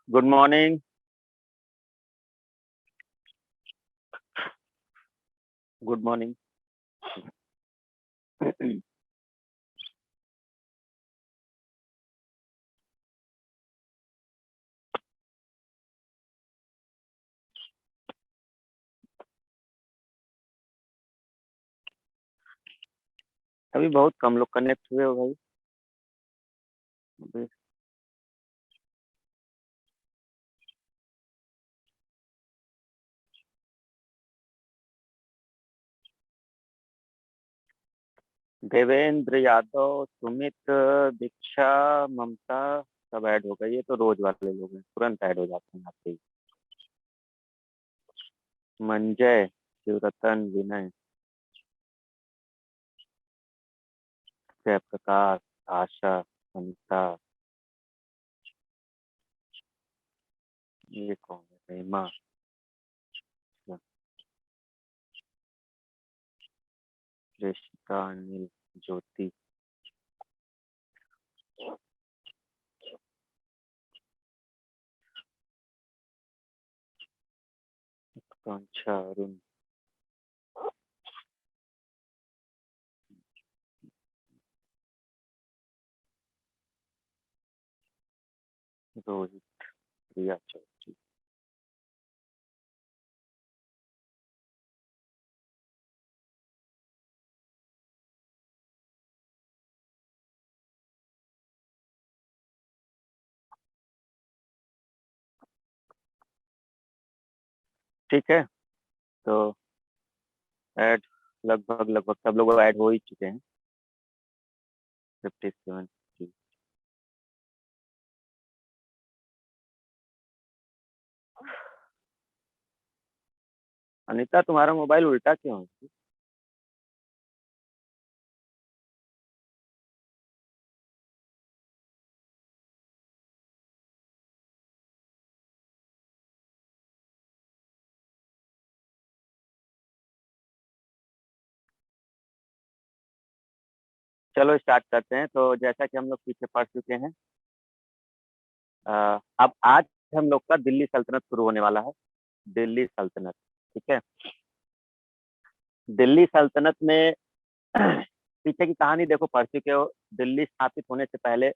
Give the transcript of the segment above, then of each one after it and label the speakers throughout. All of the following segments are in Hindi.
Speaker 1: Good morning. Good morning. अभी बहुत कम लोग कनेक्ट हुए हो भाई। अभी देवेंद्र यादव, सुमित, दीक्षा, ममता सब ऐड हो गए। ये तो रोज वाले लोग हैं, तुरंत ऐड हो जाते हैं आते ही। मंजय, शिवरतन, विनय, जयप्रकाश, आशा, अनिता, ये कौन है? हेमा, ऋषिका, अनिल, ज्योति, आकांक्षा, अरुण, रोहित, प्रिया चौधरी। ठीक है, तो ऐड लगभग लगभग सब लोग ऐड हो ही चुके हैं। 57। अनीता, तुम्हारा मोबाइल उल्टा क्यों है? चलो स्टार्ट करते हैं। तो जैसा कि हम लोग पीछे पढ़ चुके हैं, अब आज हम लोग का दिल्ली सल्तनत शुरू होने वाला है। दिल्ली सल्तनत, ठीक है। दिल्ली सल्तनत में पीछे की कहानी देखो, पढ़ चुके हो। दिल्ली स्थापित होने से पहले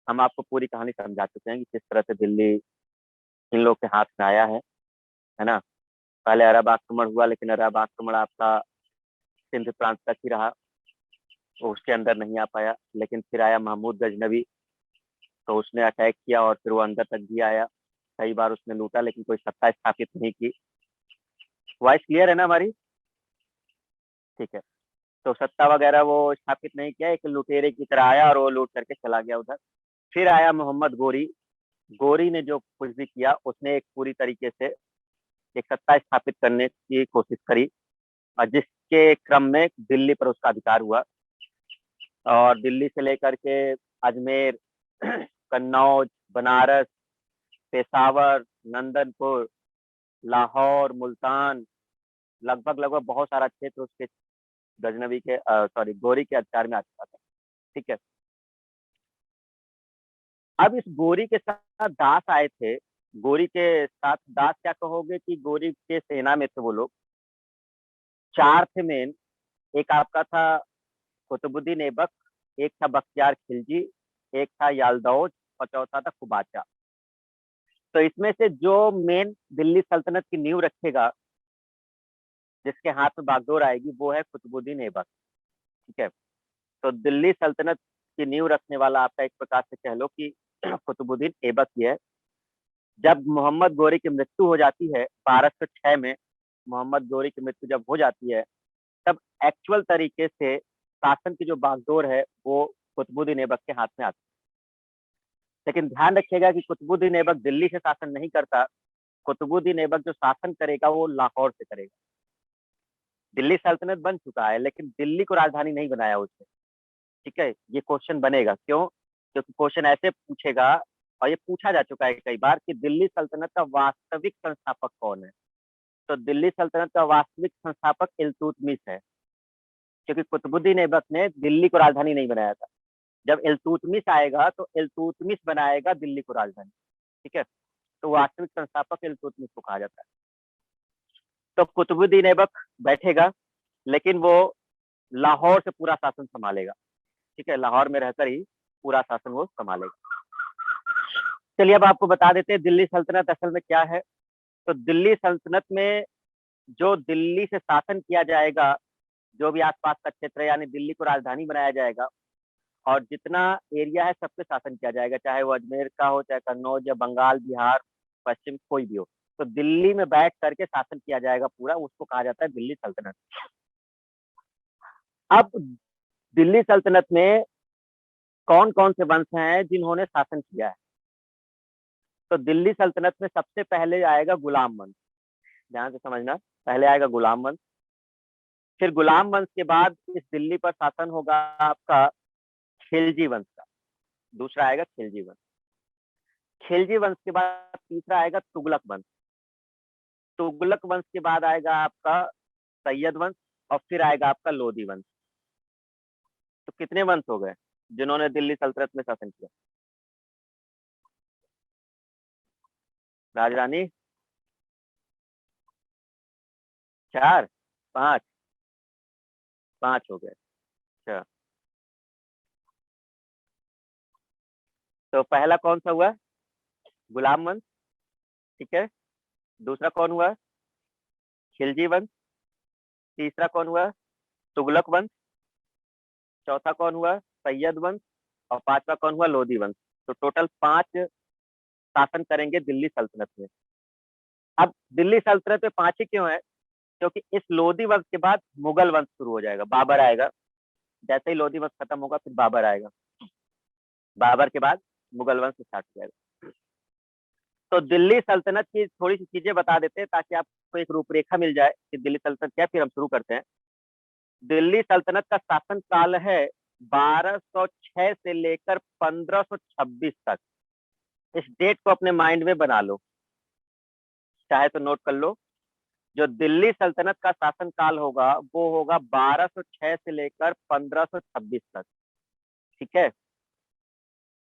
Speaker 1: हम आपको पूरी कहानी समझा चुके हैं कि किस तरह से दिल्ली इन लोग के हाथ में आया है ना। पहले अरब आक्रमण हुआ, लेकिन अरब आक्रमण आपका सिंध प्रांत तक ही रहा, वो उसके अंदर नहीं आ पाया। लेकिन फिर आया महमूद गजनवी, तो उसने अटैक किया और फिर वो अंदर तक भी आया। कई बार उसने लूटा, लेकिन कोई सत्ता स्थापित नहीं की। वॉइस क्लियर है ना हमारी? ठीक है। तो सत्ता वगैरह वो स्थापित नहीं किया, एक लुटेरे की तरह आया और वो लूट करके चला गया उधर। फिर आया मोहम्मद गोरी। गोरी ने जो कुछ भी किया, उसने एक पूरी तरीके से एक सत्ता स्थापित करने की कोशिश करी, और जिसके क्रम में दिल्ली पर उसका अधिकार हुआ। और दिल्ली से लेकर के अजमेर, कन्नौज, बनारस, पेशावर, नंदनपुर, लाहौर, मुल्तान, लगभग लगभग बहुत सारा क्षेत्र उसके गजनवी के सॉरी गोरी के अधिकार में आ चुका था। ठीक है। अब इस गोरी के साथ दास आए थे। गोरी के साथ दास क्या कहोगे, कि गोरी के सेना में थे वो लोग। चार थे मेन। एक आपका था कुतुबुद्दीन ऐबक, एक था बख्तियार खिलजी, एक था यालदौज, और चौथा था कुबाचा। तो इसमें से जो मेन दिल्ली सल्तनत की नींव रखेगा, जिसके हाथ में बागडोर आएगी, वो है कुतुबुद्दीन ऐबक। ठीक है। तो दिल्ली सल्तनत की नींव रखने वाला आपका एक प्रकार से कह लो कि कुतुबुद्दीन ऐबक ही है। जब मोहम्मद गोरी की मृत्यु हो जाती है 1206 में, मोहम्मद गोरी की मृत्यु जब हो जाती है, तब एक्चुअल तरीके से शासन की जो बागडोर है वो कुतुबुद्दीन ऐबक के हाथ में आती है। लेकिन ध्यान रखिएगा कि कुतुबुद्दीन ऐबक दिल्ली से शासन नहीं करता। कुतुबुद्दीन ऐबक जो शासन करेगा वो लाहौर से करेगा। दिल्ली सल्तनत बन चुका है, लेकिन दिल्ली को राजधानी नहीं बनाया उसने। ठीक है, ये क्वेश्चन बनेगा क्यों? क्योंकि क्वेश्चन ऐसे पूछेगा, और ये पूछा जा चुका है कई बार, कि दिल्ली सल्तनत का वास्तविक संस्थापक कौन है। तो दिल्ली सल्तनत का वास्तविक संस्थापक इल्तुतमिश है, क्योंकि कुतुबुद्दीन ऐबक ने दिल्ली को राजधानी नहीं बनाया था। जब इल्तुतमिश आएगा तो इल्तुतमिश बनाएगा दिल्ली को राजधानी। ठीक है। तो वास्तविक संस्थापक इल्तुतमिश को कहा जाता है। तो कुतुबुद्दीन ऐबक बैठेगा, लेकिन वो लाहौर से पूरा शासन संभालेगा। ठीक है, लाहौर में रहकर ही पूरा शासन वो संभालेगा। चलिए अब आपको बता देते हैं दिल्ली सल्तनत असल में क्या है। तो दिल्ली सल्तनत में जो दिल्ली से शासन किया जाएगा, जो भी आसपास का क्षेत्र है, यानी दिल्ली को राजधानी बनाया जाएगा, और जितना एरिया है सब पे शासन किया जाएगा, चाहे वो अजमेर का हो, चाहे कन्नौज या बंगाल, बिहार, पश्चिम, कोई भी हो। तो दिल्ली में बैठ करके शासन किया जाएगा पूरा, उसको कहा जाता है दिल्ली सल्तनत। अब दिल्ली सल्तनत में कौन कौन से वंश हैं जिन्होंने शासन किया है? तो दिल्ली सल्तनत में सबसे पहले आएगा गुलाम वंश। ध्यान से समझना, पहले आएगा गुलाम वंश, फिर गुलाम वंश के बाद इस दिल्ली पर शासन होगा आपका खिलजी वंश का। दूसरा आएगा खिलजी वंश। खिलजी वंश के बाद तीसरा आएगा तुगलक वंश। तुगलक वंश के बाद आएगा आपका सैयद वंश, और फिर आएगा आपका लोधी वंश। तो कितने वंश हो गए जिन्होंने दिल्ली सल्तनत में शासन किया? राजरानी? 4? 5? 5 हो गए। अच्छा, तो पहला कौन सा हुआ? गुलाम वंश। ठीक है, दूसरा कौन हुआ? खिलजी वंश। तीसरा कौन हुआ? तुगलक वंश। चौथा कौन हुआ? सैयद वंश। और पांचवा कौन हुआ? लोधी वंश। तो टोटल 5 शासन करेंगे दिल्ली सल्तनत में। अब दिल्ली सल्तनत में 5 ही क्यों है? क्योंकि इस लोधी वंश के बाद मुगल वंश शुरू हो जाएगा, बाबर आएगा। जैसे ही लोधी वंश खत्म होगा फिर बाबर आएगा, बाबर के बाद मुगल वंश स्टार्ट हो जाएगा। तो दिल्ली सल्तनत की थोड़ी सी चीजें बता देते हैं ताकि आपको एक रूपरेखा मिल जाए कि दिल्ली सल्तनत क्या, फिर हम शुरू करते हैं। दिल्ली सल्तनत का शासन काल है 1206 से लेकर 1526 तक। इस डेट को अपने माइंड में बना लो, चाहे तो नोट कर लो। जो दिल्ली सल्तनत का शासन काल होगा वो होगा 1206 से लेकर 1526 तक। ठीक है,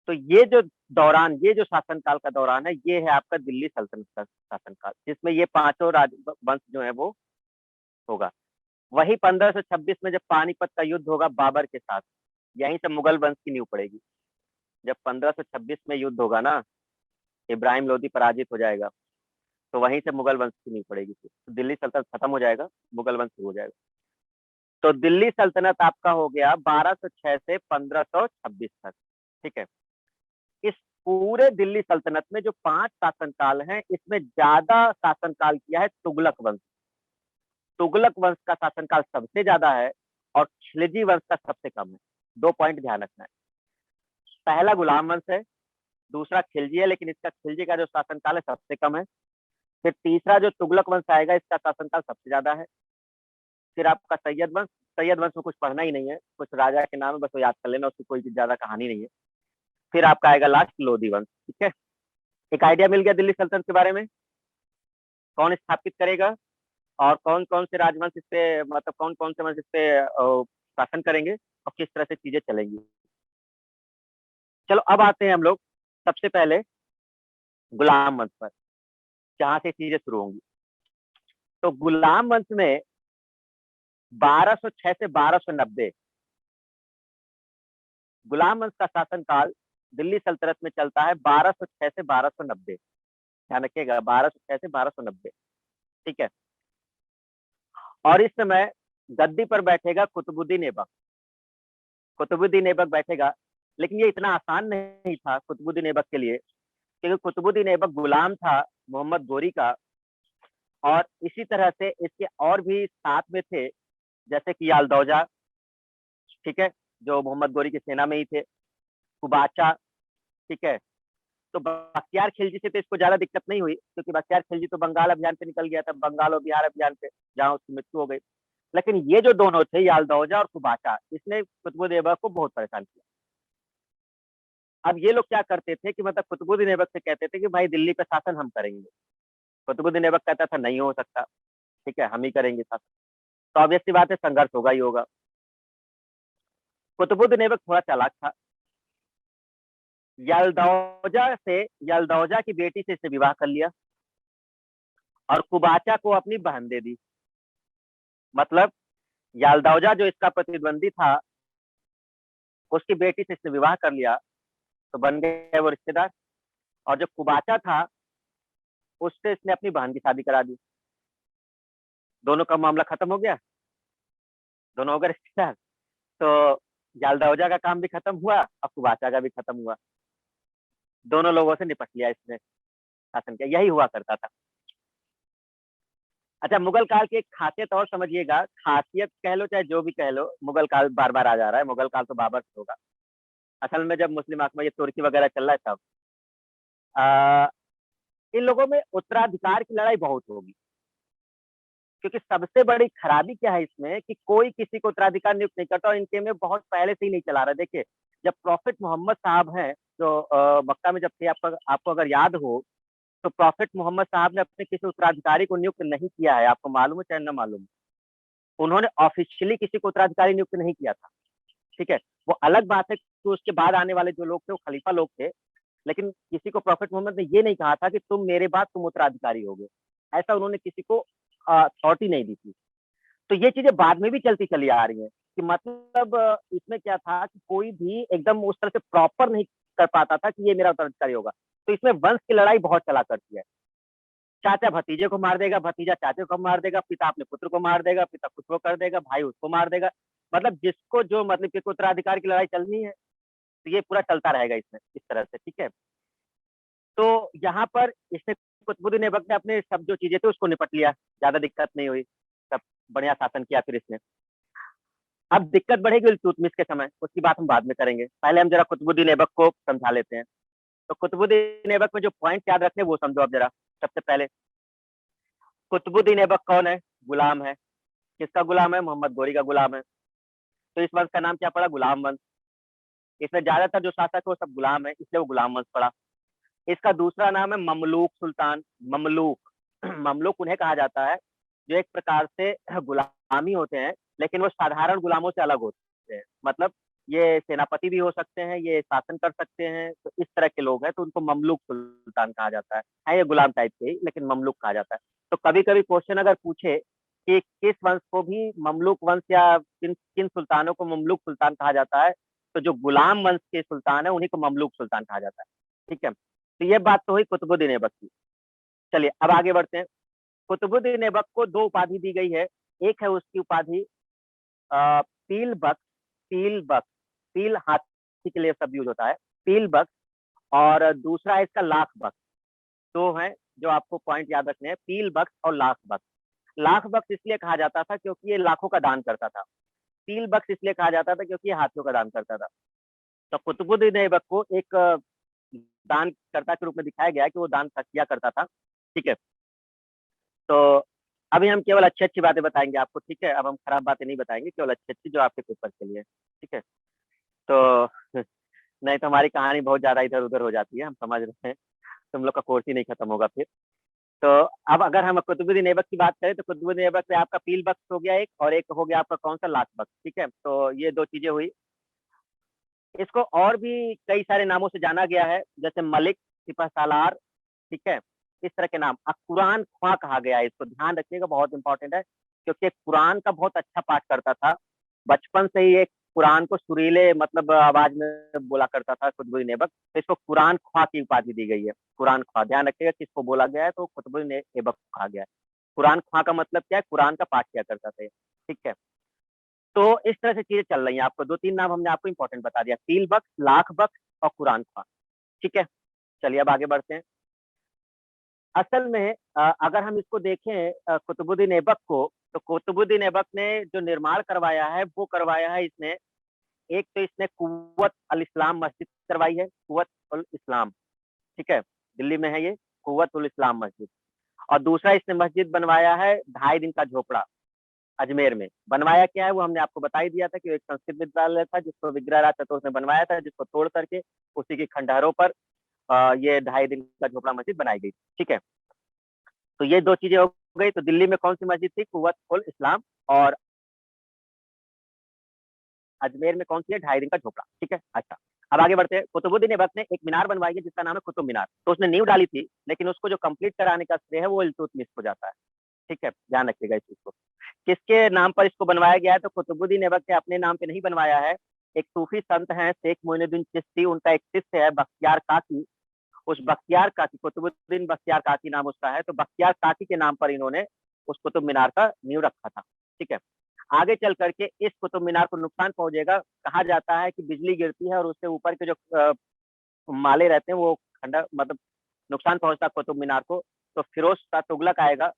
Speaker 1: तो ये जो दौरान, ये जो शासन काल का दौरान है, ये है आपका दिल्ली सल्तनत का शासन काल, जिसमें ये पांचों वंश जो है वो होगा। वही 1526 में जब पानीपत का युद्ध होगा बाबर के साथ, यहीं से मुगल वंश की नींव पड़ेगी। जब 1526 में युद्ध होगा ना, इब्राहिम लोदी पराजित हो जाएगा, तो वहीं से मुगल वंश की नींव पड़ेगी। तो दिल्ली सल्तनत खत्म हो जाएगा, मुगल वंश शुरू हो जाएगा। तो दिल्ली सल्तनत आपका हो गया 1206 से 1526 तक। ठीक है, इस पूरे दिल्ली सल्तनत में जो 5 शासनकाल हैं, इसमें ज्यादा शासनकाल किया है तुगलक वंश। तुगलक वंश का शासनकाल सबसे ज्यादा है और खिलजी वंश का सबसे कम है। 2 पॉइंट ध्यान रखना है। पहला गुलाम वंश है, दूसरा खिलजी है, लेकिन इसका खिलजी का जो शासनकाल है सबसे कम है। फिर तीसरा जो तुगलक वंश आएगा, इसका शासनकाल सबसे ज्यादा है। फिर आपका सैयद वंश, सैयद वंश में कुछ पढ़ना ही नहीं है, कुछ राजा के नाम है, बस वो याद कर लेना, उसकी कोई ज्यादा कहानी नहीं है। फिर आपका आएगा लास्ट लोधी वंश। ठीक है, एक आइडिया मिल गया दिल्ली सल्तनत के बारे में, कौन स्थापित करेगा और कौन कौन से राजवंश इस पे, मतलब कौन कौन से वंश इस पे शासन करेंगे और किस तरह से चीजें चलेंगी। चलो अब आते हैं हम लोग सबसे पहले गुलाम वंश पर, जहां से चीजें शुरू होंगी। तो गुलाम वंश में 1206 से 1290, गुलाम वंश का शासन काल दिल्ली सल्तनत में चलता है 1206 से 1290। ध्यान रखिएगा, 1206 से 1290। ठीक है, और इस समय गद्दी पर बैठेगा कुतुबुद्दीन ऐबक। कुतुबुद्दीन ऐबक बैठेगा, लेकिन ये इतना आसान नहीं था कुतुबुद्दीन ऐबक के लिए, क्योंकि कुतुबुद्दीन ऐबक गुलाम था मोहम्मद गोरी का, और इसी तरह से इसके और भी साथ में थे, जैसे कि यालदौजा, ठीक है, जो मोहम्मद गोरी की सेना में ही थे, कुबाचा। ठीक है, तो बख्तियार खिलजी से तो इसको ज्यादा दिक्कत नहीं हुई, क्योंकि बख्तियार खिलजी तो बंगाल अभियान पे निकल गया था, बंगाल और बिहार अभियान पे, जहां उसकी मृत्यु हो गई। लेकिन ये जो दोनों थे, यालदौजा और कुबाचा, इसने कुतुबुद्दीन ऐबक को बहुत परेशान किया। अब ये लोग क्या करते थे कि मतलब कुतुबुद्दीन ऐबक से कहते थे कि भाई दिल्ली पे शासन हम करेंगे। कुतुबुद्दीन ऐबक कहता था नहीं हो सकता, ठीक है, हम ही करेंगे शासन। तो ऑब्वियस सी बात है, संघर्ष होगा ही होगा। कुतुबुद्दीन ऐबक थोड़ा चालाक था, यलदौजा की बेटी से इसने विवाह कर लिया और कुबाचा को अपनी बहन दे दी। मतलब यलदौजा जो इसका प्रतिद्वंदी था, उसकी बेटी से इसने विवाह कर लिया तो बन गए वो रिश्तेदार, और जो कुबाचा था उससे इसने अपनी बहन की शादी करा दी। दोनों का मामला खत्म हो गया, दोनों हो गए रिश्तेदार। तो यलदौजा का काम भी खत्म हुआ और कुबाचा का भी खत्म हुआ, दोनों लोगों से निपट लिया इसने, शासन किया। यही हुआ करता था। अच्छा, मुगल काल की एक खासियत और समझिएगा, खासियत कह लो चाहे जो भी कह लो, मुगल काल बार बार आ जा रहा है, मुगल काल तो बाबर से होगा। असल में जब मुस्लिम आक्रमण, ये तुर्की वगैरह चल रहा है तब इन लोगों में उत्तराधिकार की लड़ाई बहुत होगी, क्योंकि सबसे बड़ी खराबी क्या है इसमें कि कोई किसी को उत्तराधिकार नियुक्त नहीं करता, और इनके में बहुत पहले से ही नहीं चला रहा। देखिए, जब प्रॉफिट मोहम्मद साहब हैं जो मक्का में जब थे, आपको अगर याद हो, तो प्रॉफिट मोहम्मद साहब ने अपने किसी उत्तराधिकारी को नियुक्त नहीं किया है। आपको मालूम है चाहे न मालूम, उन्होंने ऑफिशियली किसी को उत्तराधिकारी नियुक्त नहीं किया था। ठीक है, वो अलग बात है कि उसके बाद आने वाले जो लोग थे वो खलीफा लोग थे, लेकिन किसी को प्रॉफिट मोहम्मद ने ये नहीं कहा था कि तुम मेरे बाद तुम उत्तराधिकारी होगे। ऐसा उन्होंने किसी को अथॉरिटी नहीं दी थी। तो ये चीजें बाद में भी चलती चली आ रही हैं कि मतलब इसमें क्या था कि कोई भी एकदम उस तरह से प्रॉपर नहीं कर पाता था कि ये मेरा उत्तराधिकारी होगा। तो इसमें वंश की लड़ाई बहुत चला करती है। चाचा भतीजे को मार देगा, भतीजा चाचे को मार देगा, पिता अपने पुत्र को मार देगा, पिता खुद को कर देगा, भाई उसको मार देगा। मतलब जिसको जो, मतलब कि उत्तराधिकार की लड़ाई चलनी है, तो ये पूरा चलता रहेगा इसमें इस तरह से। ठीक है, तो यहाँ पर इसने, कुतुबुद्दीन ऐबक ने अपने सब जो चीजें थी उसको निपट लिया, ज्यादा दिक्कत नहीं हुई, सब बढ़िया शासन किया फिर इसने। अब दिक्कत बढ़ेगी इल्तुतमिश के समय, उसकी बात हम बाद में करेंगे। पहले हम जरा कुतुबुद्दीन ऐबक को समझा लेते हैं। तो कुतुबुद्दीन ऐबक में जो पॉइंट याद रखने वो समझो अब जरा। सबसे पहले, कुतुबुद्दीन ऐबक कौन है? गुलाम है। किसका गुलाम है? मोहम्मद गोरी का गुलाम है। तो इस वंश का नाम क्या पड़ा? गुलाम वंश। इसमें ज्यादातर जो शासक है वो सब गुलाम है, इसलिए वो गुलाम वंश पड़ा। इसका दूसरा नाम है ममलूक सुल्तान। ममलूक ममलूक उन्हें कहा जाता है जो एक प्रकार से गुलामी होते हैं, लेकिन वो साधारण गुलामों से अलग होते हैं। मतलब ये सेनापति भी हो सकते हैं, ये शासन कर सकते हैं, तो इस तरह के लोग हैं, तो उनको ममलूक सुल्तान कहा जाता है ये गुलाम टाइप के ही, लेकिन ममलूक कहा जाता है। तो कभी कभी क्वेश्चन अगर पूछे कि किस वंश को भी ममलूक वंश या किन किन सुल्तानों को ममलूक सुल्तान कहा जाता है, तो जो गुलाम वंश के सुल्तान है उन्हीं को ममलूक सुल्तान कहा जाता है। ठीक है, तो ये बात तो हुई कुतुबुद्दीन ऐबक की। चलिए अब आगे बढ़ते हैं। कुतुबुद्दीन ऐबक को दो उपाधि दी गई है। एक है उसकी उपाधि पील बख्श। पील बख्श, पील हाथी के लिए शब्द यूज होता है, पील बख्श। और दूसरा है इसका लाख बख्श। दो है जो आपको पॉइंट याद रखने हैं, पील बख्श और लाख बख्श। लाख बख्श इसलिए कहा जाता था क्योंकि ये लाखों का दान करता था। पील बख्श इसलिए कहा जाता था क्योंकि ये हाथियों का दान करता था। तो कुतुबुद्दीन ऐबक को एक दानकर्ता के रूप में दिखाया गया है कि वो दान किया करता था। ठीक है, तो अभी हम केवल अच्छी अच्छी बातें बताएंगे आपको। ठीक है, अब हम खराब बातें नहीं बताएंगे, केवल अच्छी अच्छी जो आपके पेपर के लिए। ठीक है, तो नहीं तो हमारी कहानी बहुत ज्यादा इधर उधर हो जाती है, हम समझ रहे हैं, तुम लोग का कोर्स ही नहीं खत्म होगा फिर। तो अब अगर हम कुतुबुद्दीन ऐबक की बात करें, तो कुतुबुद्दीन ऐबक से आपका पील बख्श हो गया एक, और एक हो गया आपका कौन सा? लाख बख्श। ठीक है, तो ये दो चीजें हुई। इसको और भी कई सारे नामों से जाना गया है, जैसे मलिक, सिपह सालार। ठीक है, इस तरह के नाम। कुरान ख्वां कहा गया है इसको, ध्यान रखिएगा, बहुत इंपॉर्टेंट है, क्योंकि कुरान का बहुत अच्छा पाठ करता था। बचपन से ही एक कुरान को सुरीले मतलब आवाज में बोला करता था कुतुबुद्दीन ऐबक, तो इसको कुरान ख्वां की उपाधि दी गई है। कुरान ख्वां, ध्यान रखिएगा किसको बोला गया है, तो कुतुबुद्दीन ऐबक को कहा गया है। कुरान ख्वां का मतलब क्या है? कुरान का पाठ किया करता था। ठीक है, तो इस तरह से चीजें चल रही हैं। आपको दो तीन नाम हमने आपको इंपॉर्टेंट बता दिया, पील बख्श, लाख बख्श और कुरान ख्वां। ठीक है, चलिए अब आगे बढ़ते हैं। असल में अगर हम इसको देखें कुतुबुद्दीन ऐबक को, तो कुतुबुद्दीन ऐबक ने जो निर्माण करवाया है वो करवाया है इसने, एक तो इसने कुव्वत अल इस्लाम मस्जिद करवाई है, कुव्वत उल इस्लाम। ठीक है, दिल्ली में है ये कुव्वत उल इस्लाम मस्जिद। और दूसरा इसने मस्जिद बनवाया है 2.5 दिन का झोपड़ा, अजमेर में। बनवाया क्या है वो हमने आपको बता ही दिया था कि एक संस्कृत विद्यालय था जिसको विग्रहराज चतुर्थ ने बनवाया था, जिसको तोड़ करके उसी की खंडहरों पर ये 2.5 दिन का झोपड़ा मस्जिद बनाई गई। ठीक है, तो ये दो चीजें हो गई। तो दिल्ली में कौन सी मस्जिद थी? कुव्वत उल इस्लाम। और अजमेर में कौन सी है? 2.5 दिन का झोपड़ा। ठीक है, अच्छा, अब आगे बढ़ते हैं। कुतुबुद्दीन ऐबक ने एक मीनार बनवाई है जिसका नाम है कुतुब मीनार। तो उसने नींव डाली थी, लेकिन उसको जो कंप्लीट कराने का श्रेय है वो इल्तुतमिश को जाता है। ठीक है, ध्यान रखिएगा इस चीज को। किसके नाम पर इसको बनवाया गया है? तो कुतुबुद्दीन ऐबक ने अपने नाम पे नहीं बनवाया है। एक सूफी संत है शेख मोइनुद्दीन चिश्ती, उनका एक शिष्य है बख्तियार काकी। उस बख्तियार काकी, कुतुबुद्दीन बख्तियार काकी नाम उसका है, तो बख्तियार काकी के नाम पर इन्होंने उस कुतुब मीनार का नींव रखा था। ठीक है, आगे चल करके इस कुतुब मीनार को नुकसान पहुंचेगा। कहा जाता है कि बिजली गिरती है और उससे ऊपर के जो माले रहते हैं वो खंडा मतलब नुकसान पहुंचता है कुतुब मीनार को। तो फिरोज शाह तुगलक आएगा,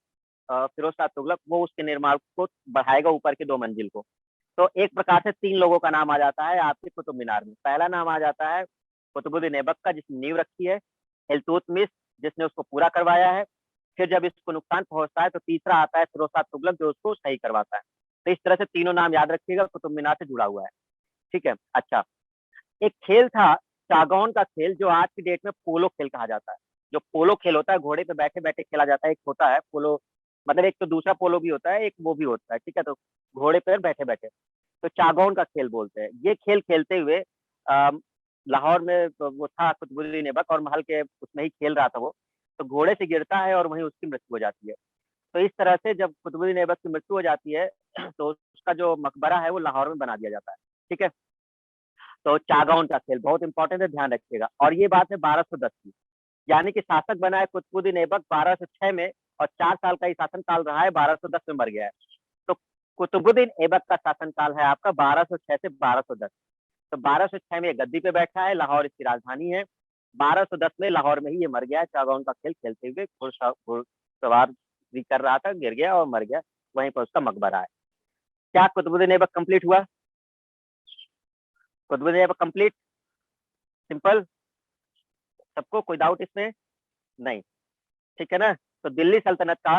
Speaker 1: फिरोज शाह तुगलक, वो उसके निर्माण को बढ़ाएगा ऊपर के 2 मंजिल को। तो एक प्रकार से 3 लोगों का नाम आ जाता है आपके कुतुब मीनार में। पहला नाम आ जाता है कुतुबुद्दीन ऐबक का, जिसने नींव रखी है। इल्तुतमिश, जिसने उसको पूरा करवाया है। फिर जब इसको नुकसान पहुंचता है तो तीसरा आता है फिरोज शाह तुगलक, जो उसको सही करवाता है। तो इस तरह से तीनों नाम याद रखिएगा, कुतुब मीनार से जुड़ा हुआ है। ठीक है, अच्छा। एक खेल था चागौन का खेल, जो आज की डेट में पोलो खेल कहा जाता है। जो पोलो खेल होता है, घोड़े पे बैठे बैठे खेला जाता है। एक होता है पोलो, मतलब एक तो दूसरा पोलो भी होता है, एक वो भी होता है। ठीक है, तो घोड़े पर बैठे बैठे, तो चागौन का खेल बोलते हैं। ये खेल खेलते हुए लाहौर में वो था कुतुबुद्दीन ऐबक, और महल के उसमें ही खेल रहा था वो। तो घोड़े से गिरता है और वहीं उसकी मृत्यु हो जाती है। तो इस तरह से जब कुतुबुद्दीन ऐबक की मृत्यु हो जाती है तो उसका जो मकबरा है वो लाहौर में बना दिया जाता है। ठीक है, तो चागौन का खेल बहुत इंपॉर्टेंट है, ध्यान रखिएगा। और ये बात है 1210 की, यानी कि शासक बना है कुतुबुद्दीन ऐबक 1206 में, और 4 साल का ही शासन काल रहा है, 1210 में मर गया है। तो कुतुबुद्दीन ऐबक का शासन काल है आपका 1206 से 1210। तो 1206 में ये गद्दी पे बैठा है, लाहौर इसकी राजधानी है। 1210 में लाहौर में ही ये मर गया है, चागौन का खेल खेलते हुए। घुड़सवार भी कर रहा था, गिर गया और मर गया। वहीं पर उसका मकबरा है। क्या कुतुबुद्दीन ऐबक कंप्लीट हुआ? कुतुबुद्दीन ऐबक कंप्लीट, सिंपल, सबको कोई डाउट इसमें? नहीं, ठीक है ना। तो दिल्ली सल्तनत का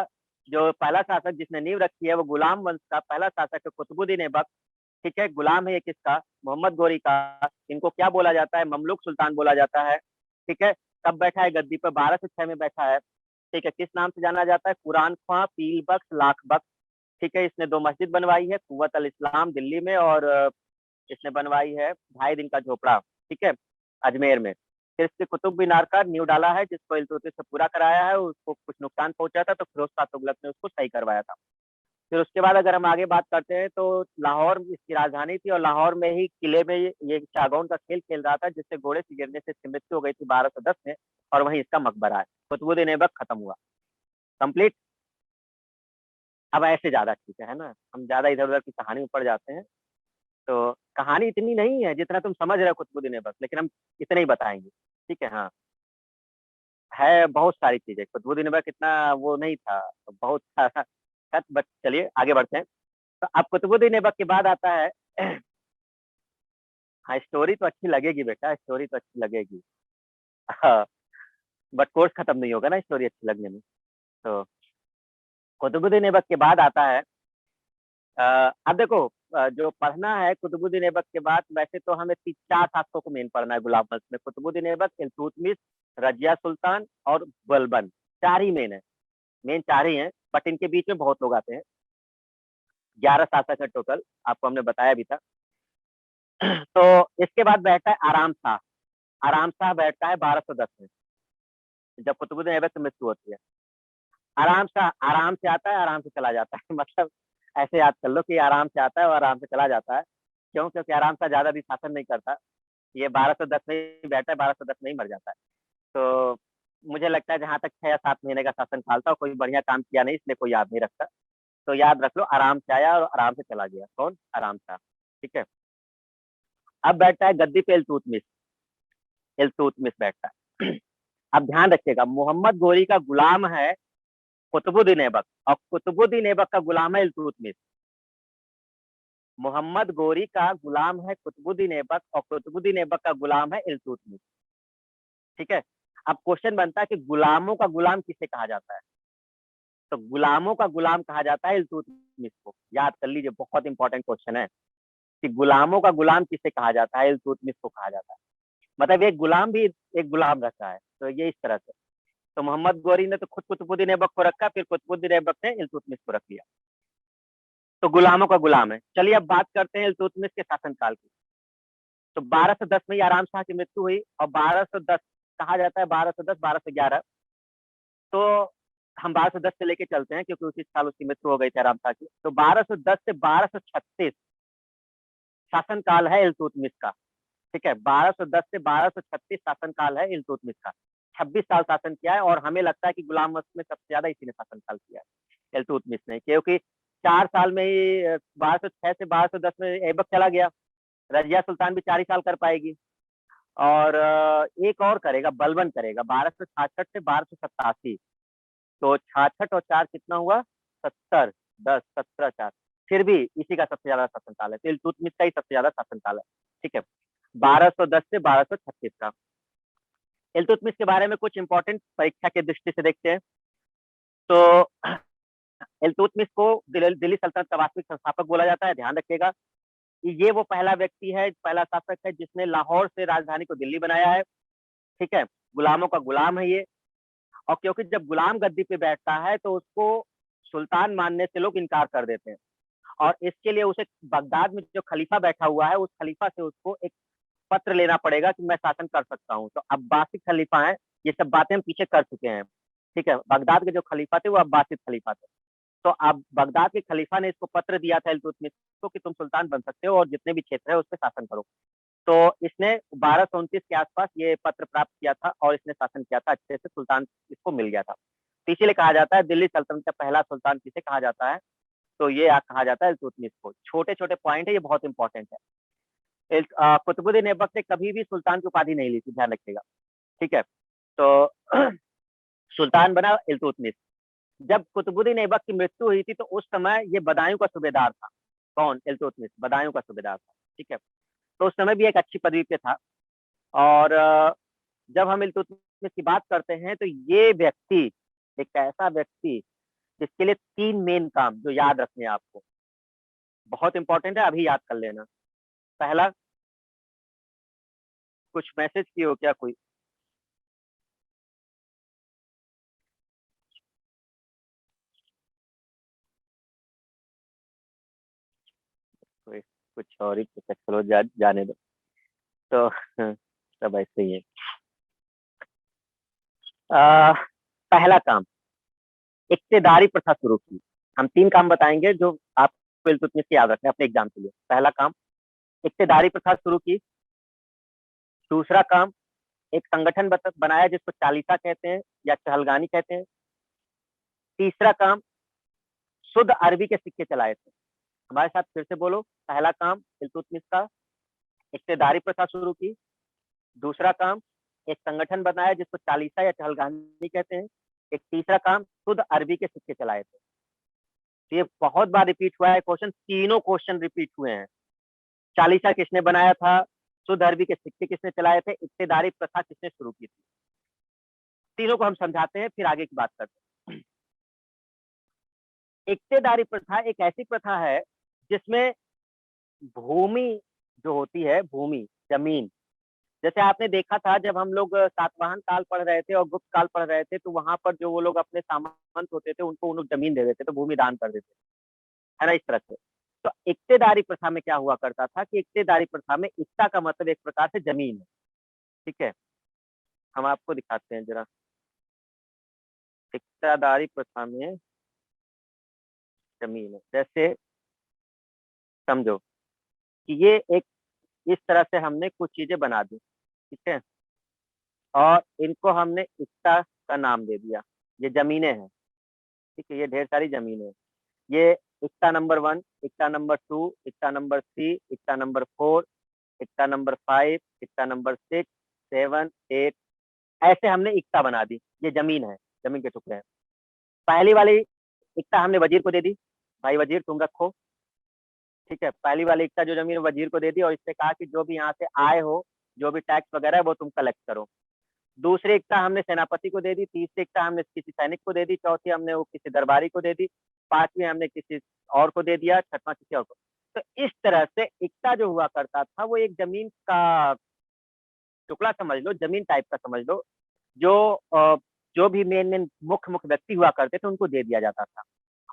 Speaker 1: जो पहला शासक जिसने नींव रखी है वो गुलाम वंश का पहला शासक है कुतुबुद्दीन ऐबक। ठीक है, गुलाम है ये किसका? मोहम्मद गोरी का। इनको क्या बोला जाता है? ममलुक सुल्तान बोला जाता है। ठीक है, कब बैठा है गद्दी पर? 1206 में बैठा है। ठीक है, किस नाम से जाना जाता है? कुरान ख्वां, पील बख्श, लाख बख्श। ठीक है, इसने 2 मस्जिद बनवाई है, कुव्वत अल इस्लाम दिल्ली में, और इसने बनवाई है ढाई दिन का झोपड़ा, ठीक है, अजमेर में। फिर इसके कुतुब मीनार का नींव डाला है, जिसको इल्तुतमिश से पूरा कराया है। उसको कुछ नुकसान पहुंचा था तो फिरोज शाह तुगलक ने उसको सही करवाया था। फिर उसके बाद अगर हम आगे बात करते हैं तो लाहौर इसकी राजधानी थी, और लाहौर में ही किले में ये चागौन का खेल खेल रहा था, जिससे घोड़े से गिरने से इसकी मृत्यु हो गई थी 1210 में। और वहीं इसका मकबरा है। कुतुबुद्दीन ऐबक खत्म हुआ, कंप्लीट। अब ऐसे ज्यादा ठीक है ना, हम ज्यादा इधर उधर की कहानी में पड़ जाते हैं। तो कहानी इतनी नहीं है जितना तुम समझ रहे हो कुतुबुद्दीन ऐबक, लेकिन हम इतने ही बताएंगे। ठीक है, हाँ, है बहुत सारी चीजें। कुतुबुद्दीन ऐबक इतना वो नहीं था, बहुत सारा। बट चलिए आगे बढ़ते हैं। तो अब कुतुबुद्दीन ऐबक के बाद आता है हाँ, स्टोरी तो अच्छी लगेगी बेटा, स्टोरी तो अच्छी लगेगी। हाँ, बट कोर्स खत्म नहीं होगा ना स्टोरी अच्छी लगने में। तो कुतुबुद्दीन ऐबक के बाद आता है अब देखो, जो पढ़ना है कुतुबुद्दीन ऐबक के बाद, वैसे तो हमें 4 शासकों को मेन पढ़ना है गुलाम वंश में। कुतुबुद्दीन ऐबक, इल्तुतमिश, रजिया सुल्तान और बलबन। 4 ही मेन है, मेन 4 ही हैं, बट इनके बीच में बहुत लोग आते हैं। 11 शासक है टोटल, आपको हमने बताया भी था। तो इसके बाद बैठता है आराम शाह। आराम शाह बैठता है 1210 में, जब कुतुबुद्दीन ऐबक की मृत्यु होती है। आराम शाह आराम से आता है, आराम से चला जाता है मतलब ऐसे याद कर लो कि आराम से आता है और आराम से चला जाता है। क्यों? क्योंकि आराम शाह ज्यादा भी शासन नहीं करता। ये 1210 में ही बैठा है, 1210 में ही मर जाता है। तो मुझे लगता है जहां तक 6 या 7 महीने का शासन काल था, कोई बढ़िया काम किया नहीं, इसलिए कोई याद नहीं रखता। तो याद रख लो, आराम से आया और आराम से चला गया। कौन? आराम शाह। ठीक है, अब बैठता है गद्दी पे इल्तुतमिश। इल्तुतमिश बैठता है। अब ध्यान रखिएगा, मोहम्मद गोरी का गुलाम है कुतुबुद्दीन ऐबक, और कुतुबुद्दीन ऐबक का गुलाम है इल्तुतमिश। मोहम्मद गोरी का गुलाम है कुतुबुद्दीन ऐबक, और कुतुबुद्दीन ऐबक का गुलाम है इल्तुतमिश। ठीक है, अब क्वेश्चन बनता है कि गुलामों का गुलाम किसे कहा जाता है? तो गुलामों का गुलाम कहा जाता है इल्तुतमिश को। याद कर लीजिए, बहुत इंपॉर्टेंट क्वेश्चन है कि गुलामों का गुलाम किसे कहा जाता है? इल्तुतमिश को कहा जाता है। मतलब एक गुलाम भी एक गुलाम रहता है, तो ये इस तरह से। तो मोहम्मद गोरी ने तो खुद कुतुबुद्दीन ऐबक को रखा, फिर कुतुबुद्दीन ऐबक ने इल्तुतमिश को रख लिया। तो गुलामों का गुलाम है। चलिए अब बात करते हैं इल्तुतमिश के शासनकाल की। तो 1210 में ही आराम शाह की मृत्यु हुई, और 1210 कहा जाता है, 1210 1211, तो हम 1210 से लेके चलते हैं क्योंकि उसी साल उसकी मृत्यु हो गई थी आराम शाह की। तो 1210 से 1236 शासनकाल है इल्तुतमिश का। ठीक है, 1210 से 1236 शासनकाल है इल्तुतमिश का। 26 साल शासन किया है, और हमें लगता है कि गुलाम वक्त में सबसे ज्यादा इसी ने शासनकाल किया है, इल्तुतमिश ने, क्योंकि 4 साल में ही 1206 से 1210 में ऐबक चला गया। रजिया सुल्तान भी 4 ही साल कर पाएगी, और एक और करेगा, बलबन करेगा 1266 से 1287। तो 66 और 4 कितना हुआ, 70, 10, 17, 4, फिर भी इसी का सबसे ज्यादा शासनकाल है, तो इल्तुतमिश का ही सबसे ज्यादा शासनकाल है। ठीक है, 1210 से 1236 का। इल्तुतमिश के बारे में कुछ इंपॉर्टेंट परीक्षा की दृष्टि से देखते हैं। तो इल्तुतमिश को दिल्ली सल्तनत का वास्तविक संस्थापक बोला जाता है, ध्यान रखिएगा। ये वो पहला व्यक्ति है, पहला शासक है जिसने लाहौर से राजधानी को दिल्ली बनाया है। ठीक है, गुलामों का गुलाम है ये, और क्योंकि जब गुलाम गद्दी पे बैठता है तो उसको सुल्तान मानने से लोग इनकार कर देते हैं, और इसके लिए उसे बगदाद में जो खलीफा बैठा हुआ है, उस खलीफा से उसको एक पत्र लेना पड़ेगा कि मैं शासन कर सकता हूँ। तो अब्बासी खलीफा है, ये सब बातें हम पीछे कर चुके हैं। ठीक है, बगदाद के जो खलीफा थे वो अब्बासी खलीफा थे। तो अब बगदाद के खलीफा ने इसको पत्र दिया था इल्तुतमिश को कि तुम सुल्तान बन सकते हो और जितने भी क्षेत्र है उस पर शासन करो। तो इसने 1229 के आसपास ये पत्र प्राप्त किया था, और इसने शासन किया था अच्छे से, सुल्तान इसको मिल गया था। तो इसीलिए कहा जाता है दिल्ली सल्तनत का पहला सुल्तान किसे कहा जाता है, तो ये कहा जाता है इल्तुतमिश को। छोटे छोटे पॉइंट है, ये बहुत इंपॉर्टेंट है। कुतुबुद्दीन ऐबक ने कभी भी सुल्तान की उपाधि नहीं ली थी, ध्यान रखिएगा। ठीक है, तो सुल्तान बना इल्तुतमिश। जब कुतुबुद्दीन ऐबक की मृत्यु हुई थी तो उस समय ये बदायूं का सूबेदार था। कौन, इल्तुतमिश बदायूं का सूबेदार था। ठीक है, तो उस समय भी एक अच्छी पदवी पे था। और जब हम इल्तुतमिश की बात करते हैं तो ये व्यक्ति एक ऐसा व्यक्ति जिसके लिए 3 मेन काम जो याद रखने हैं आपको, बहुत इंपॉर्टेंट है, अभी याद कर लेना। पहला, कुछ मैसेज की हो क्या कोई? कोई कुछ और ही कुछ, चलो जाने दो। तो सब ऐसे ही है। आ, पहला काम, इक्तेदारी प्रथा शुरू की। हम 3 काम बताएंगे जो आपको इल्तुतमिश के याद रखने अपने एग्जाम के लिए। पहला काम, इक्तेदारी प्रथा शुरू की। दूसरा काम, एक संगठन बनाया जिसको चालीसा कहते हैं या चहलगानी कहते हैं। तीसरा काम, शुद्ध अरबी के सिक्के चलाए थे। हमारे साथ फिर से बोलो। पहला काम इल्तुतमिश का, इक्तेदारी प्रथा शुरू की। दूसरा काम, एक संगठन बनाया जिसको चालीसा या चहलगानी कहते हैं। एक तीसरा काम, शुद्ध अरबी के सिक्के चलाए थे। तो ये बहुत बार रिपीट हुआ है क्वेश्चन, तीनों क्वेश्चन रिपीट हुए हैं। चालीसा किसने बनाया था, शुद्ध अरबी के सिक्के किसने चलाए थे, इक्तेदारी प्रथा किसने शुरू की थी। तीनों को हम समझाते हैं, फिर आगे की बात करते हैं। इक्तेदारी प्रथा एक ऐसी प्रथा है जिसमें भूमि जो होती है, भूमि जमीन, जैसे आपने देखा था जब हम लोग सातवाहन काल पढ़ रहे थे और गुप्त काल पढ़ रहे थे, तो वहां पर जो वो लोग अपने सामंत होते थे उनको उन लोग जमीन दे देते थे, भूमि दान कर देते थे, है ना, इस तरह से। तो इक्तेदारी प्रथा में क्या हुआ करता था कि इक्तेदारी प्रथा में इक्ता का मतलब एक प्रकार से जमीन है। ठीक है, हम आपको दिखाते हैं जरा। इक्तादारी प्रथा में जमीन है, जैसे समझो कि ये एक, इस तरह से हमने कुछ चीजें बना दी। ठीक है, और इनको हमने इक्ता का नाम दे दिया, ये जमीनें हैं। ठीक है, ये ढेर सारी जमीनें हैं। ये इक्ता नंबर 1, इक्ता नंबर 2, इक्ता नंबर 3, इक्ता नंबर 4, इक्ता नंबर 5, इक्ता नंबर 6, 7, 8, ऐसे हमने इक्ता बना दी। ये जमीन है, जमीन के टुकड़े हैं। पहली वाली इक्ता हमने वजीर को दे दी, भाई वजीर तुम रखो। ठीक है, पहली वाली इक्ता जो जमीन वजीर को दे दी, और इससे कहा कि जो भी यहाँ से आए हो, जो भी टैक्स वगैरह है वो तुम कलेक्ट करो। दूसरी इक्ता हमने सेनापति को दे दी, तीसरी इक्ता हमने किसी सैनिक को दे दी, चौथी हमने वो किसी दरबारी को दे दी, पांचवी हमने किसी और को दे दिया, छठवां किसी और को। तो इस तरह से इक्ता जो हुआ करता था वो एक जमीन का टुकड़ा समझ लो, जमीन टाइप का समझ लो, जो जो भी मेन मेन मुख्य मुख्य व्यक्ति हुआ करते थे उनको दे दिया जाता था,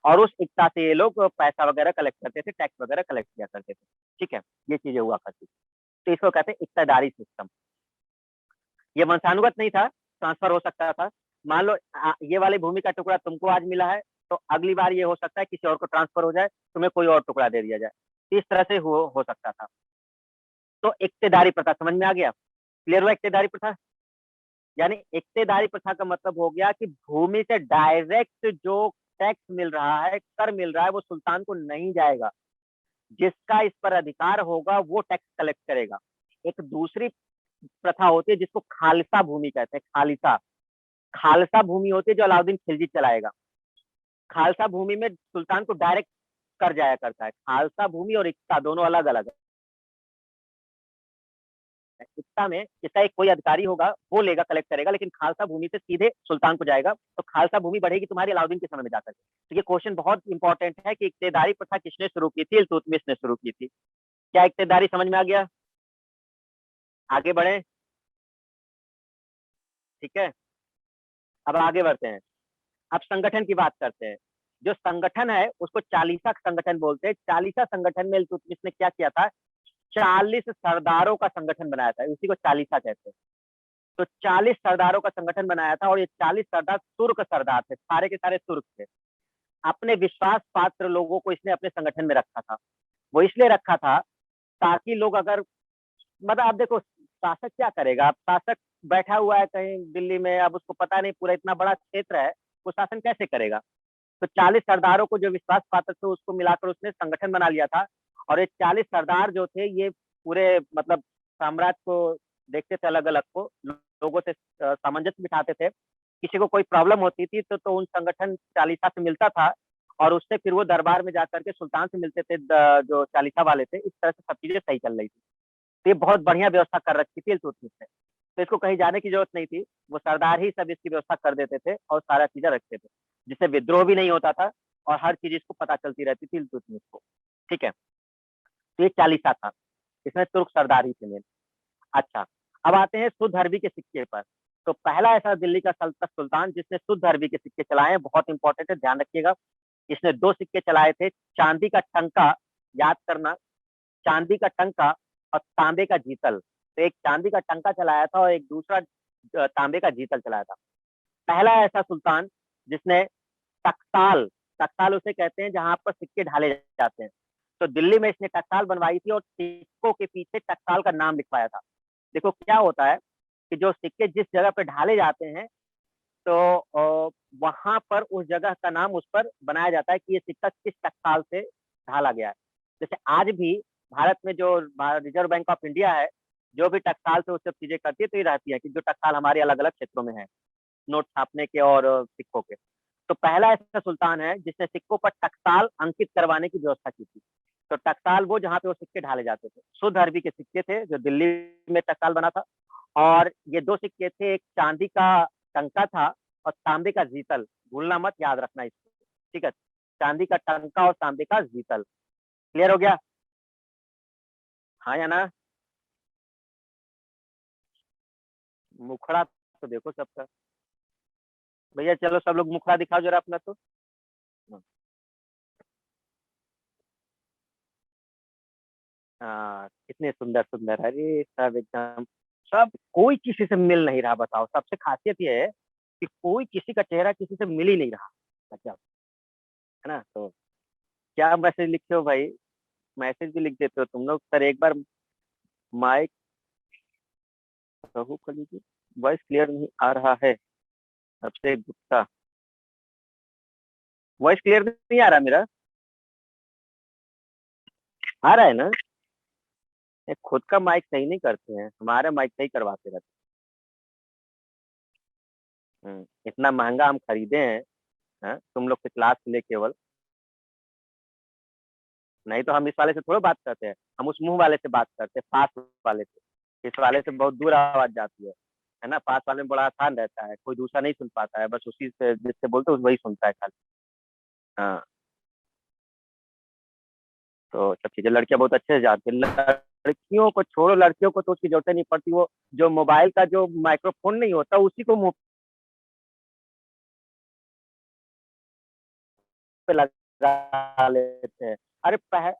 Speaker 1: और उस इक्ता से ये लोग पैसा वगैरह कलेक्ट करते थे, टैक्स वगैरह कलेक्ट किया करते थे। ठीक है, ये चीजें हुआ करती थी। तो इसको कहते हैं इक्तदारी सिस्टम। ये वंशानुगत नहीं था, ट्रांसफर हो सकता था। मान लो ये वाली भूमि का टुकड़ा तुमको आज मिला है, तो अगली बार ये हो सकता है किसी और को ट्रांसफर हो जाए, तुम्हें कोई और टुकड़ा दे दिया जाए। इस तरह से हो सकता था। तो इक्तेदारी प्रथा समझ में आ गया? क्लियर हुआ इक्तेदारी प्रथा? यानी इक्तेदारी प्रथा का मतलब हो गया कि भूमि से डायरेक्ट जो टैक्स मिल रहा है, कर मिल रहा है, वो सुल्तान को नहीं जाएगा। जिसका इस पर अधिकार होगा वो टैक्स कलेक्ट करेगा। एक दूसरी प्रथा होती है जिसको खालसा भूमि कहते हैं। खालसा खालसा भूमि होती है जो अलाउद्दीन खिलजी चलाएगा। खालसा भूमि में सुल्तान को डायरेक्ट कर जाया करता है। खालसा भूमि और इक्ता दोनों अलग अलग है। इक्ता में इसका एक कोई अधिकारी होगा, वो लेगा, कलेक्ट करेगा, लेकिन खालसा भूमि से सीधे सुल्तान को जाएगा। तो खालसा भूमि बढ़ेगी तुम्हारी अलाउद्दीन के समय में जाकर। तो ये क्वेश्चन बहुत इंपॉर्टेंट है कि इक्तेदारी प्रथा किसने शुरू की थी? इल्तुतमिश ने शुरू की थी। क्या इक्तेदारी समझ में आ गया? आगे बढ़े, ठीक है। अब आगे बढ़ते हैं। अब संगठन की बात करते हैं। जो संगठन है उसको चालीसा संगठन बोलते हैं। चालीसा संगठन में इल्तुतमिश ने क्या किया था? 40 सरदारों का संगठन बनाया था, उसी को चालीसा कहते हैं। तो 40 सरदारों का संगठन बनाया था, और ये 40 सरदार तुर्क सरदार थे, सारे के सारे तुर्क थे। अपने विश्वास पात्र लोगों को इसने अपने संगठन में रखा था। वो इसलिए रखा था ताकि लोग अगर, मतलब आप देखो शासक क्या करेगा? अब शासक बैठा हुआ है कहीं दिल्ली में, अब उसको पता नहीं, पूरा इतना बड़ा क्षेत्र है, वो शासन कैसे करेगा? तो 40 सरदारों को जो विश्वास पात्र थे उसको मिलाकर उसने संगठन बना लिया था। और ये 40 सरदार जो थे ये पूरे मतलब साम्राज्य को देखते थे, अलग अलग को, लोगों से सामंजस्य बिठाते थे। किसी को कोई प्रॉब्लम होती थी तो उन संगठन चालीसा से मिलता था, और उससे फिर वो दरबार में जाकर के सुल्तान से मिलते थे। जो चालीसा वाले थे, इस तरह से सब चीजें सही चल रही थी। तो ये बहुत बढ़िया व्यवस्था कर रखी थी इल्तुतमिश ने। तो इसको कहीं जाने की जरूरत नहीं थी, वो सरदार ही सब इसकी व्यवस्था कर देते थे और सारा चीजें रखते थे, जिससे विद्रोह भी नहीं होता था और हर चीज इसको पता चलती रहती थी इल्तुतमिश को। ठीक है, तो ये चालीसा था, इसमें तुर्क सरदार ही थे मेन। अच्छा, अब आते हैं शुद्ध अरबी के सिक्के पर। तो पहला ऐसा दिल्ली का सल्तनत सुल्तान जिसने शुद्ध अरबी के सिक्के चलाए हैं, बहुत इंपॉर्टेंट है, ध्यान रखिएगा। इसने 2 सिक्के चलाए थे, चांदी का टंका, याद करना, चांदी का टंका और तांबे का जीतल। तो एक चांदी का टंका चलाया था और एक दूसरा तांबे का जीतल चलाया था। पहला ऐसा सुल्तान जिसने टकसाल, टकसाल उसे कहते हैं जहां पर सिक्के ढाले जाते हैं, तो दिल्ली में इसने टकसाल बनवाई थी और सिक्कों के पीछे टकसाल का नाम लिखवाया था। देखो क्या होता है कि जो सिक्के जिस जगह पे ढाले जाते हैं, तो वहां पर उस जगह का नाम उस पर बनाया जाता है कि ये सिक्का किस टकसाल से ढाला गया है। जैसे आज भी भारत में जो रिजर्व बैंक ऑफ इंडिया है, जो भी टकसाल से वो सब चीजें करती है, तो ये रहती है कि जो टकसाल हमारे अलग अलग क्षेत्रों में है, नोट छापने के और सिक्कों के। तो पहला ऐसा सुल्तान है जिसने सिक्कों पर टकसाल अंकित करवाने की व्यवस्था की थी। तो टकसाल वो जहाँ पे वो सिक्के ढाले जाते थे, शुद्ध अरबी के सिक्के थे जो दिल्ली में टकसाल बना था। और ये 2 सिक्के थे, एक चांदी का टंका था और तांबे का जीतल। भूलना मत, याद रखना इसको, ठीक है। चांदी का टंका और तांबे का जीतल। क्लियर हो गया? हाँ या ना? मुखड़ा तो देखो सबका। भैया चलो सब लोग मुखड़ा दिखाओ जरा अपना तो। हाँ, कितने सुंदर सुंदर, अरे सब एकदम, सब कोई किसी से मिल नहीं रहा। बताओ, सबसे खासियत ये है कि कोई किसी का चेहरा किसी से मिल ही नहीं रहा। मतलब, है ना? तो क्या मैसेज लिखे हो भाई? मैसेज भी लिख देते हो तुम लोग। सर एक बार माइक कहूँ कर लीजिए, वॉइस क्लियर नहीं आ रहा है। अभिषेक गुप्ता, वॉइस क्लियर नहीं आ रहा मेरा? आ रहा है ना? ये खुद का माइक सही नहीं करते हैं, हमारा माइक सही करवाते रहते हैं। इतना महंगा हम खरीदे हैं, तुम लोग के क्लास के लिए केवल। नहीं तो हम इस वाले से थोड़ा बात करते हैं, हम उस मुंह वाले से बात करते हैं, पास वाले से। इस वाले से बहुत दूर आवाज जाती है ना? पास वाले में बड़ा आसान रहता है, कोई दूसरा नहीं सुन पाता है, बस उसी से जिससे बोलते वही सुनता है खाली। हाँ, तो सब चीजें लड़कियां बहुत अच्छे से जानती हैं। लड़कियों को छोड़ो, लड़कियों को तो उसकी जरूरत नहीं पड़ती। वो जो मोबाइल का जो माइक्रोफोन नहीं होता, उसी को मुंह पे लगा लेते हैं। अरे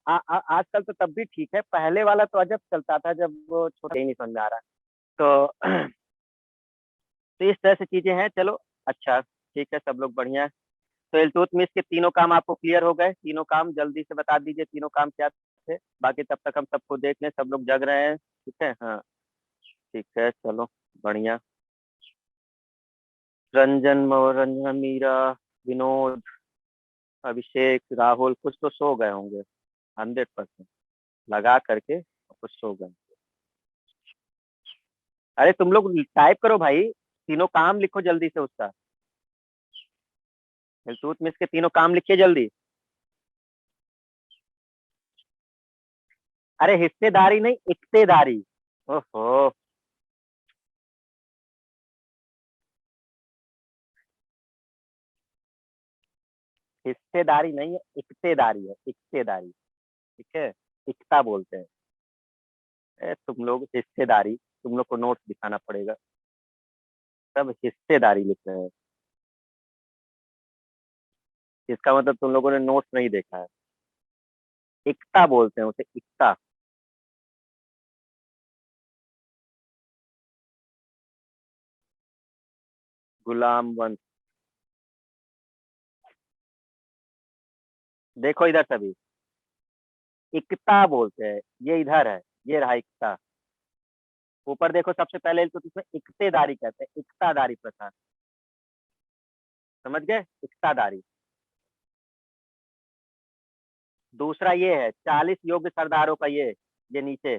Speaker 1: आजकल तो तब भी ठीक है, पहले वाला तो अजब चलता था जब वो छोटा ही नहीं समझ में आ रहा। तो तो इस तरह से चीजें हैं। चलो अच्छा ठीक है, सब लोग बढ़िया है। तो इल्तुतमिश के तीनों काम आपको क्लियर हो गए? तीनों काम जल्दी से बता दीजिए, तीनों काम क्या थे, बाकी तब तक हम सबको देख लें, सब लोग जग रहे हैं, ठीक है? हाँ ठीक है, चलो बढ़िया। रंजन, मनोरंजन, मीरा, विनोद, अभिषेक, राहुल कुछ तो सो गए होंगे, 100% लगा करके कुछ सो गए। अरे तुम लोग टाइप करो भाई, तीनों काम लिखो जल्दी से उसका। इल्तुतमिश के तीनों काम लिखिए जल्दी। अरे हिस्सेदारी नहीं, इक्तेदारी। ओहो। हिस्सेदारी नहीं है, इक्तेदारी है, इक्तेदारी। ठीक है, इक्ता बोलते हैं। तुम लोग हिस्सेदारी, तुम लोग को नोट्स दिखाना पड़ेगा, सब हिस्सेदारी लिख रहे हैं। इसका मतलब तुम लोगों ने नोट्स नहीं देखा है। इक्ता बोलते हैं उसे, इक्ता। गुलाम वंश। देखो इधर सभी, इक्ता बोलते हैं, ये इधर है, ये रहा इक्ता। ऊपर देखो सबसे पहले तो इसमें इक्तेदारी कहते हैं, इक्तादारी प्रथा। समझ गए, इक्तादारी। दूसरा ये है 40 योग्य सरदारों का, ये नीचे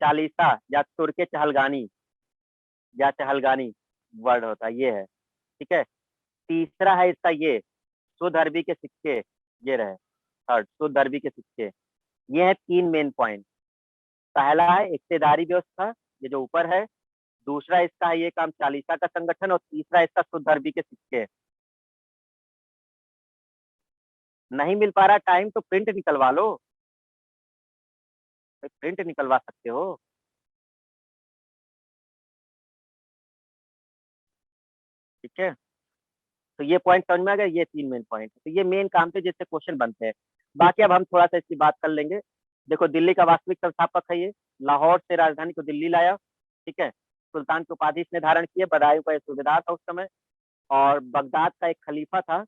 Speaker 1: चालीसा या तुर्के चहलगानी, या चहलगानी वर्ड होता है, ये है। ठीक है। तीसरा है इसका ये शुद्ध अरबी के सिक्के, ये रहे। थर्ड, शुद्ध अरबी के सिक्के। ये है 3 मेन पॉइंट। पहला है इक्तेदारी व्यवस्था, ये जो ऊपर है। दूसरा इसका है ये काम चालीसा का संगठन, और तीसरा इसका शुद्ध अरबी के सिक्के। नहीं मिल पा रहा टाइम तो प्रिंट निकलवा लो, प्रिंट निकलवा सकते हो। ठीक है, तो ये पॉइंट समझ में आ गया, ये 3 मेन पॉइंट, तो ये मेन काम थे जिससे क्वेश्चन बनते हैं। बाकी अब हम थोड़ा सा इसकी बात कर लेंगे। देखो दिल्ली का वास्तविक संस्थापक है ये, लाहौर से राजधानी को दिल्ली लाया। ठीक है। सुल्तान की उपाधि इसने धारण की है, बदायूं का एक सूबेदार था उस समय। और बगदाद का एक खलीफा था,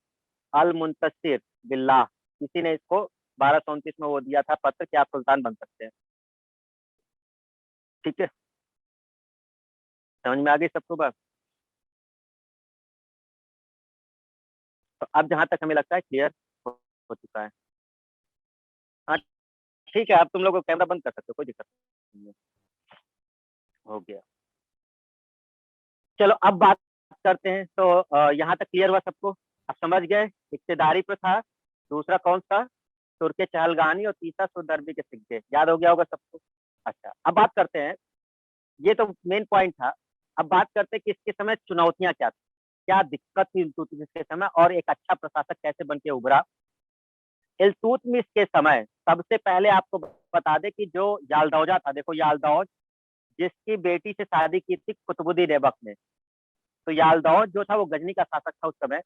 Speaker 1: अल मुंतसिर बिल्लाह, इसी ने इसको 1229 में वो दिया था पत्र कि आप सुल्तान बन सकते हैं। ठीक है, समझ में आ गई सबको बात? तो अब जहां तक हमें लगता है क्लियर हो चुका है। हाँ ठीक है, अब तुम लोग कैमरा बंद कर सकते हो, कोई दिक्कत नहीं है। हो गया। चलो अब बात करते हैं, तो यहाँ तक क्लियर हुआ सबको? अब समझ गए इक्तेदारी प्रथा, दूसरा कौन सा तुर्के चहलगानी, और तीसरा सुदर्बी के सिक्के, याद हो गया होगा सबको? अच्छा अब बात करते हैं, ये तो मेन पॉइंट था। अब बात करते हैं कि इसके समय चुनौतियां क्या थी, क्या दिक्कत थी इल्तुतमिश के समय, और एक अच्छा प्रशासक कैसे बन के उभरा। इल्तुतमिश के समय सबसे पहले आपको बता दें कि जो यालदौजा था, देखो यालदौज जिसकी बेटी से शादी की थी कुतुबुद्दीन ऐबक ने। तो यालदौज जो था वो गजनी का शासक था उस समय।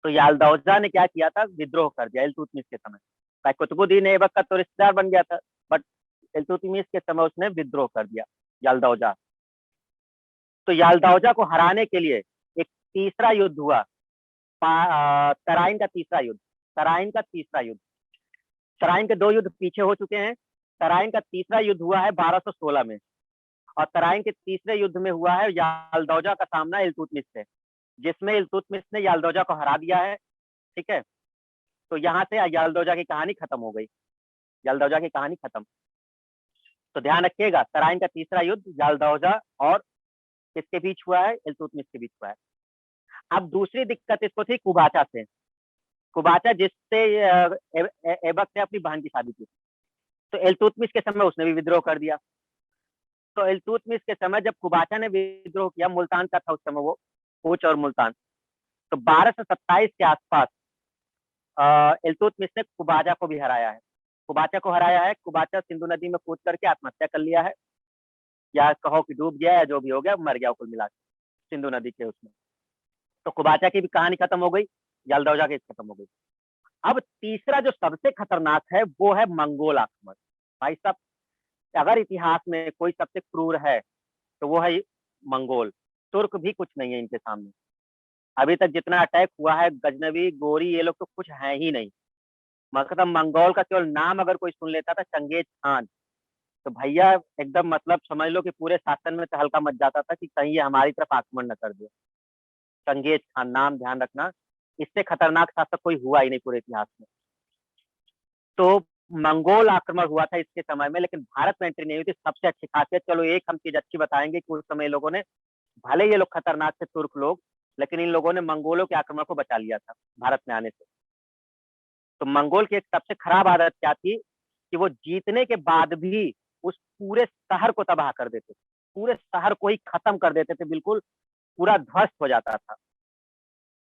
Speaker 1: तो यालदौजा ने क्या किया था, विद्रोह कर दिया इल्तुतमिश के समय। कुतुबुद्दीन ऐबक का तो रिश्तेदार बन गया था, बट इल्तुतमिश के समय उसने विद्रोह कर दिया, यालदौजा। तो यालदौजा को हराने के लिए एक तीसरा युद्ध हुआ, तराइन का तीसरा युद्ध। तराइन का तीसरा युद्ध, तराइन के 2 युद्ध पीछे हो चुके हैं। तराइन का तीसरा युद्ध हुआ है 1216 में। और तराइन के तीसरे युद्ध में हुआ है यालदौजा का सामना इल्तुतमिश से, जिसमें इल्तुतमिश ने यालदौजा को हरा दिया है। ठीक है, तो यहाँ से यालदौजा की कहानी खत्म हो गई, यालदौजा की कहानी खत्म। तो ध्यान रखिएगा, तराइन का तीसरा युद्ध यालदौजा और किसके बीच हुआ है, इल्तुतमिश के बीच हुआ है। अब दूसरी दिक्कत इसको थी कुबाचा से। कुबाचा जिससे ऐबक ने अपनी बहन की शादी की, तो इल्तुतमिश के समय उसने भी विद्रोह कर दिया। तो इल्तुतमिश के समय जब कुबाचा ने विद्रोह किया, मुल्तान का था उस समय वो, कूच और मुल्तान। तो 1227 के आसपास इल्तुतमिश ने कुबाचा को भी हराया है। कुबाचा को हराया है, कुबाचा सिंधु नदी में कूद करके आत्महत्या कर लिया है, या कहो कि डूब गया, या जो भी हो गया, मर गया कुल मिला के सिंधु नदी के उसमें। तो कुबाचा की भी कहानी खत्म हो गई, यालदौजा की खत्म हो गई। अब तीसरा जो सबसे खतरनाक है वो है मंगोल आक्रमण। भाई साहब, अगर इतिहास में कोई सबसे क्रूर है तो वो है मंगोल। तुर्क भी कुछ नहीं है इनके सामने। अभी तक जितना अटैक हुआ है, गजनवी, गोरी, ये लोग तो कुछ है ही नहीं। मतलब मंगोल का केवल नाम अगर कोई सुन लेता था, चंगेज खान, तो भैया एकदम मतलब समझ लो कि पूरे शासन में तहलका मच जाता था कि कहीं ये हमारी तरफ आक्रमण न कर दे। चंगेज खान, नाम ध्यान रखना। इससे खतरनाक शासक कोई हुआ ही नहीं पूरे इतिहास में। तो मंगोल आक्रमण हुआ था इसके समय में, लेकिन भारत में एंट्री नहीं हुई थी। सबसे अच्छी खासियत, चलो एक हम चीज अच्छी बताएंगे कि उस समय लोगों ने, भले ये लोग खतरनाक थे तुर्क लोग, लेकिन इन लोगों ने मंगोलों के आक्रमण को बचा लिया था भारत में आने से। तो मंगोल की एक सबसे खराब आदत क्या थी कि वो जीतने के बाद भी उस पूरे शहर को तबाह कर देते थे। पूरे शहर को ही खत्म कर देते थे, बिल्कुल पूरा ध्वस्त हो जाता था।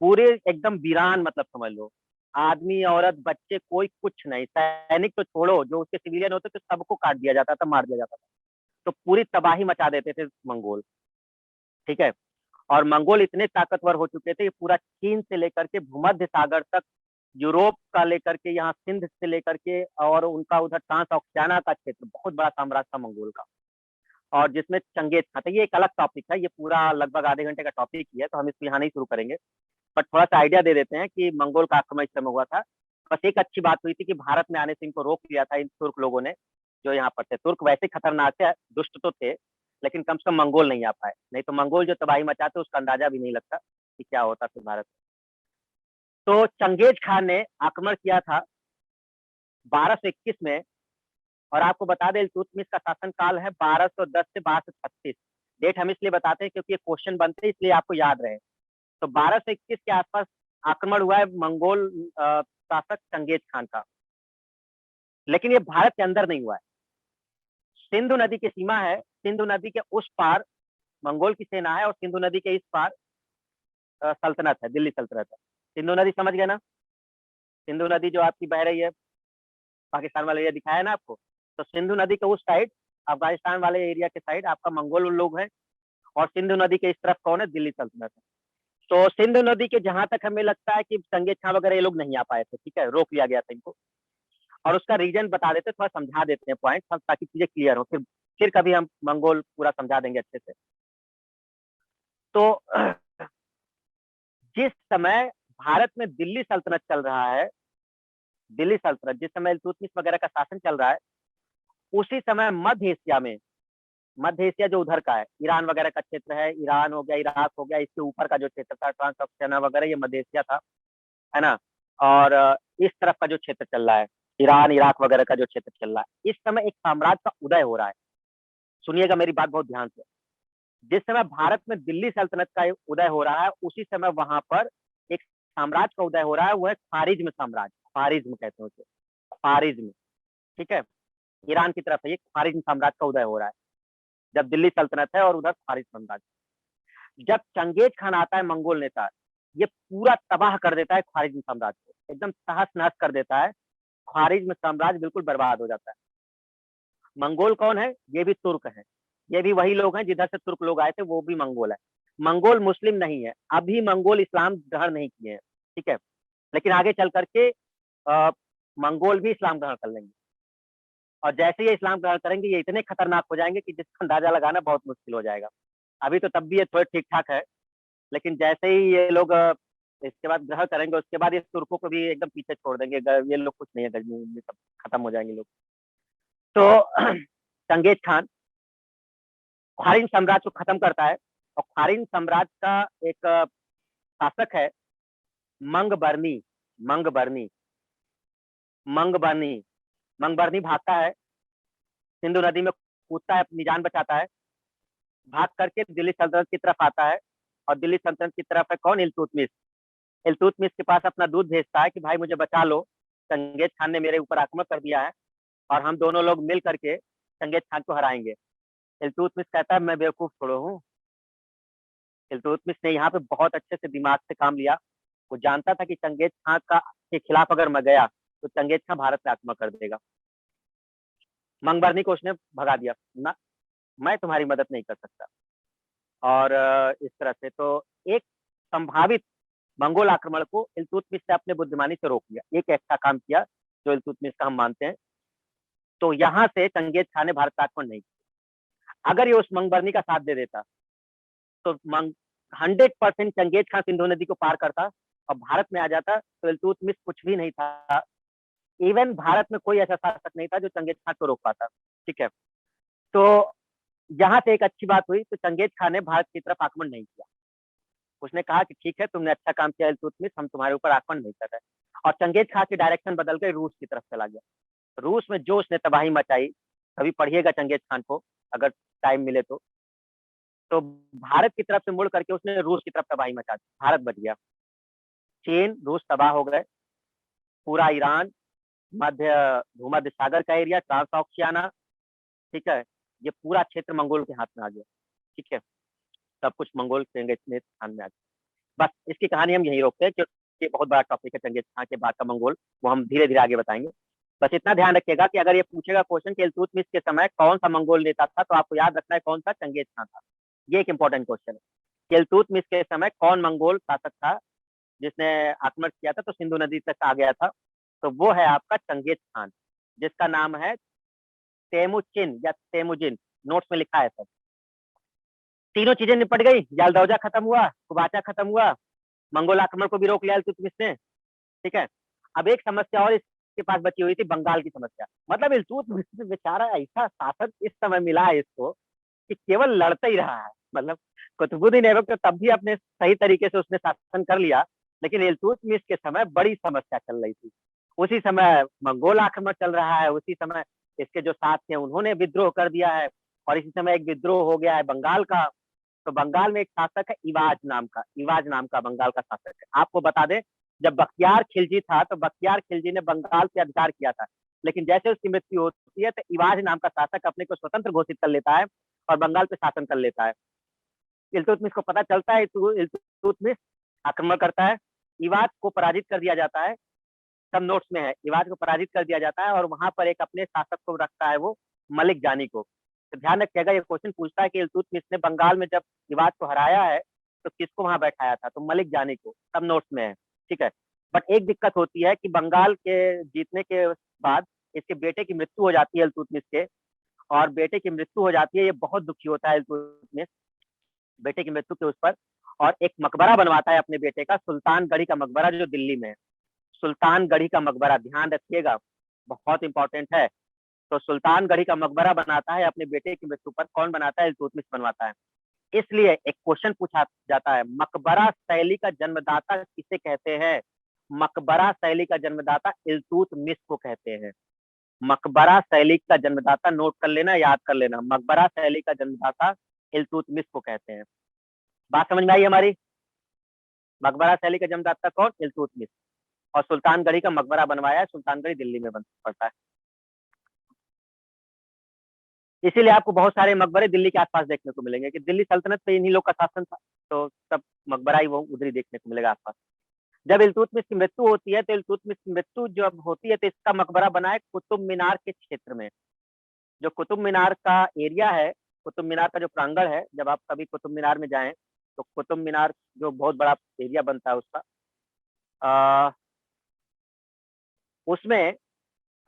Speaker 1: पूरे एकदम वीरान, मतलब समझ लो, आदमी औरत बच्चे कोई कुछ नहीं, सैनिक तो छोड़ो, जो उसके सिविलियन होते थे सबको काट दिया जाता था, मार दिया जाता था। तो पूरी तबाही मचा देते थे मंगोल। ठीक है। और मंगोल इतने ताकतवर हो चुके थे कि पूरा चीन से लेकर के भूमध्य सागर तक, यूरोप का लेकर के यहाँ सिंध से लेकर के, और उनका उधर ट्रांस ऑक्सियाना का क्षेत्र, बहुत बड़ा साम्राज्य था मंगोल का। और जिसमें चंगेज खान था। ये एक अलग टॉपिक है, ये पूरा लगभग आधे घंटे का टॉपिक ही है, तो हम इसको यहाँ नहीं शुरू करेंगे। बट थोड़ा सा आइडिया दे देते हैं कि मंगोल का आक्रमण इस समय हुआ था। बस एक अच्छी बात हुई थी कि भारत में आने से इनको रोक लिया था इन तुर्क लोगों ने, जो यहाँ पर थे। तुर्क वैसे खतरनाक थे, दुष्ट तो थे, लेकिन कम से कम मंगोल नहीं आ पाए। नहीं तो मंगोल जो तबाही मचाते उसका अंदाजा भी नहीं लगता कि क्या होता फिर भारत में। तो चंगेज खान ने आक्रमण किया था 1221 में। और आपको बता दें, इल्तुतमिश का शासन काल है 1210 से 1236। डेट हम इसलिए बताते हैं क्योंकि ये क्वेश्चन बनते हैं, इसलिए आपको याद रहे। तो 1221 के आसपास आक्रमण हुआ है मंगोल शासक चंगेज खान का। लेकिन ये भारत के अंदर नहीं हुआ है। सिंधु नदी की सीमा है, सिंधु नदी के उस पार मंगोल की सेना है, और सिंधु नदी के इस पार सल्तनत है, दिल्ली सल्तनत है। सिंधु नदी समझ गए ना? सिंधु नदी जो आपकी बह रही है, पाकिस्तान वाला एरिया दिखाया ना आपको, तो सिंधु नदी के उस साइड, अफगानिस्तान वाले एरिया के साइड आपका मंगोल लोग हैं। और सिंधु नदी के इस तरफ कौन है? दिल्ली सल्तनत है। तो सिंधु नदी के जहां तक हमें लगता है कि चंगेज खान वगैरह ये लोग नहीं आ पाए थे, ठीक है, रोक लिया गया था इनको। और उसका रीजन बता देते, थोड़ा समझा देते हैं पॉइंट हम, ताकि चीजें क्लियर हो। फिर कभी हम मंगोल पूरा समझा देंगे अच्छे से। तो जिस समय भारत में दिल्ली सल्तनत चल रहा है, दिल्ली सल्तनत जिस समय इल्तुतमिश वगैरह का शासन चल रहा है, उसी समय मध्य एशिया में, मध्य एशिया जो उधर का है, ईरान वगैरह का क्षेत्र है, ईरान हो गया, इराक हो गया, इसके ऊपर का जो क्षेत्र था ट्रांसऑक्सियाना वगैरह, ये मध्य एशिया था, है ना। और इस तरफ का जो क्षेत्र चल रहा है, ईरान इराक वगैरह का जो क्षेत्र चल रहा है, इस समय एक साम्राज्य का उदय हो रहा है। सुनिएगा मेरी बात बहुत ध्यान से। जिस समय भारत में दिल्ली सल्तनत का उदय हो रहा है, उसी समय वहां पर एक साम्राज्य का उदय हो रहा है, वो है ख्वारिज्म साम्राज्य। ख्वारिज्म कहते हैं उसे, ख्वारिज्म। ठीक है। ईरान की तरफ है ये, ख्वारिज्म साम्राज्य का उदय हो रहा है जब दिल्ली सल्तनत है, और उधर ख्वारिज्म साम्राज्य। जब चंगेज खान आता है, मंगोल नेता, ये पूरा तबाह कर देता है ख्वारिज्म साम्राज्य को, एकदम तहस नहस कर देता है। ख्वारिज्म साम्राज्य बिल्कुल बर्बाद हो जाता है। मंगोल कौन है? ये भी तुर्क है। ये भी वही लोग हैं जिधर से तुर्क लोग आए थे, वो भी मंगोल है। मंगोल मुस्लिम नहीं है, अभी मंगोल इस्लाम ग्रहण नहीं किए हैं, ठीक है। लेकिन आगे चल करके मंगोल भी इस्लाम ग्रहण कर लेंगे। और जैसे ये इस्लाम ग्रहण करेंगे, ये इतने खतरनाक हो जाएंगे कि जिसका अंदाजा लगाना बहुत मुश्किल हो जाएगा। अभी तो तब भी ये थोड़े ठीक ठाक है, लेकिन जैसे ही ये लोग इसके बाद ग्रहण करेंगे, उसके बाद ये तुर्कों को भी एकदम पीछे छोड़ देंगे। ये लोग कुछ नहीं है, गजनी में सब खत्म हो जाएंगे लोग। तो चंगेज खान ख्वारिज्म साम्राज्य को खत्म करता है। और ख्वारिज्म साम्राज्य का एक शासक है मंगबरनी। मंगबरनी मंगबरनी मंगबरनी भागता है, सिंधु नदी में कूदता है, अपनी जान बचाता है, भाग करके दिल्ली सल्तनत की तरफ आता है। और दिल्ली सल्तनत की तरफ है कौन? इल्तुतमिश। इल्तुतमिश के पास अपना दूध भेजता है कि भाई मुझे बचा लो, चंगेज खान ने मेरे ऊपर आक्रमण कर दिया है, और हम दोनों लोग मिल करके चंगेज खान को हराएंगे। इल्तुतमिश कहता है मैं बेवकूफ थोड़ा हूँ। इल्तुतमिश ने यहाँ पे बहुत अच्छे से दिमाग से काम लिया। वो जानता था कि चंगेज खान का के खिलाफ अगर मैं गया तो चंगेज खान भारत पे आक्रमण कर देगा। मंगबरनी को उसने भगा दिया ना, मैं तुम्हारी मदद नहीं कर सकता। और इस तरह से तो एक संभावित मंगोल आक्रमण को इल्तुतमिश ने अपने बुद्धिमानी से रोक लिया। एक अच्छा काम किया जो इल्तुतमिश का हम मानते हैं। तो यहाँ से चंगेज खान ने भारत का आक्रमण नहीं किया। अगर ये उस मंगबरनी का साथ दे देता तो 100% चंगेज खान सिंधु नदी को पार करता और भारत में आ जाता, तो इल्तुतमिश कुछ भी नहीं था। इवन भारत में कोई ऐसा शासक नहीं था जो चंगेज खान को रोक पाता। ठीक है, तो यहाँ से एक अच्छी बात हुई, तो चंगेज खान ने भारत की तरफ आक्रमण नहीं किया। उसने कहा कि ठीक है, तुमने अच्छा काम किया इल्तुतमिश, हम तुम्हारे ऊपर आक्रमण नहीं कर रहे। और चंगेज खान की डायरेक्शन बदल के रूस की तरफ चला गया। रूस में जो उसने तबाही मचाई, कभी पढ़िएगा चंगेज खान को अगर टाइम मिले तो भारत की तरफ से मुड़ करके उसने रूस की तरफ तबाही मचा दी, भारत बच गया। चीन रूस तबाह हो गए, पूरा ईरान, मध्य भूमध्य सागर का एरिया, ट्रांसऑक्सियाना, ठीक है, ये पूरा क्षेत्र मंगोल के हाथ में आ गया। ठीक है, सब कुछ मंगोल चंगेज खान में आ गया। बस इसकी कहानी हम यही रोकते हैं, क्योंकि बहुत बड़ा टॉपिक है चंगेज खान के बाद का मंगोल, वो हम धीरे धीरे आगे बताएंगे। बस इतना ध्यान रखिएगा कि अगर ये पूछेगा क्वेश्चन कि इल्तुतमिश के समय कौन सा मंगोल नेता था, तो आपको याद रखना है कौन सा, चंगेज खान था। ये एक इंपॉर्टेंट क्वेश्चन है कि इल्तुतमिश के समय कौन मंगोल शासक था जिसने आक्रमण किया था तो सिंधु नदी तक आ गया था। तो वो है आपका चंगेज खान, जिसका नाम है तेमुचिन या तेमुजिन, नोट्स में लिखा है सब। तीनों चीजें निपट गई, यालदौजा खत्म हुआ, कुबाचा खत्म हुआ, मंगोल आक्रमण को भी रोक लिया इल्तुतमिश ने। ठीक है, अब एक समस्या और इसके पास बची हुई थी, बंगाल की समस्या। मतलब इल्तुतमिश बेचारा ऐसा शासक इस समय मिला है इसको कि केवल लड़ता ही रहा है। मतलब कुतुबुद्दीन ऐबक तो तब भी अपने सही तरीके से उसने शासन कर लिया, लेकिन इल्तुतमिश के समय बड़ी समस्या चल रही थी। उसी समय मंगोल आक्रमण चल रहा है, उसी समय इसके जो साथ थे उन्होंने विद्रोह कर दिया है, और इसी समय एक विद्रोह हो गया है बंगाल का। तो बंगाल में एक शासक है इवाज नाम का बंगाल का शासक है। आपको बता दें, जब बख्तियार खिलजी था तो बख्तियार खिलजी ने बंगाल पे अधिकार किया था, लेकिन जैसे उसकी मृत्यु होती है तो इवाज नाम का शासक अपने को स्वतंत्र घोषित कर लेता है और बंगाल पे शासन कर लेता है। इल्तुतमिश को पता चलता है, इल्तुतमिश आक्रमण करता है, इवाज को पराजित कर दिया जाता है। सब नोट्स में है, इवाज को पराजित कर दिया जाता है और वहां पर एक अपने शासक को रखता है, वो मलिक जानी को। तो ध्यान रखिएगा, ये क्वेश्चन पूछता है कि इल्तुतमिश ने बंगाल में जब इवाज को हराया है तो किसको वहां बैठाया था, तो मलिक जानी को। सब नोट्स में है। ठीक है, बट एक दिक्कत होती है कि बंगाल के जीतने के बाद इसके बेटे की मृत्यु हो जाती है इल्तुतमिश के, और बेटे की मृत्यु हो जाती है, ये बहुत दुखी होता है इल्तुतमिश बेटे की मृत्यु के उस पर, और एक मकबरा बनवाता है अपने बेटे का, सुल्तानगढ़ी का मकबरा जो दिल्ली में है। सुल्तानगढ़ी का मकबरा, ध्यान रखिएगा, बहुत इंपॉर्टेंट है। तो सुल्तानगढ़ी का मकबरा बनाता है अपने बेटे की मृत्यु पर। कौन बनाता है? इल्तुतमिश बनवाता है। इसलिए एक क्वेश्चन पूछा जाता है, मकबरा शैली का जन्मदाता किसे कहते हैं? मकबरा शैली का जन्मदाता इल्तुतमिश को कहते हैं। मकबरा शैली का जन्मदाता, नोट कर लेना, याद कर लेना, मकबरा शैली का जन्मदाता इल्तुतमिश को कहते हैं। बात समझ में आई हमारी? मकबरा शैली का जन्मदाता कौन? इल्तुतमिश। और सुल्तानगढ़ी का मकबरा बनवाया है, सुल्तानगढ़ी दिल्ली में पड़ता है। इसीलिए आपको बहुत सारे मकबरे दिल्ली के आसपास देखने को मिलेंगे कि दिल्ली सल्तनत पे इन्हीं लोग का शासन था, तो सब मकबरा ही वो उधर ही देखने को मिलेगा आसपास। जब इल्तुतमिश की मृत्यु होती है, तो इल्तुतमिश की मृत्यु जब होती है तो इसका मकबरा बना है कुतुब मीनार के क्षेत्र में। जो कुतुब मीनार का एरिया है, कुतुब मीनार का जो प्रांगण है, जब आप कभी कुतुब मीनार में जाएं तो कुतुब मीनार जो बहुत बड़ा एरिया बनता है उसका, उसमें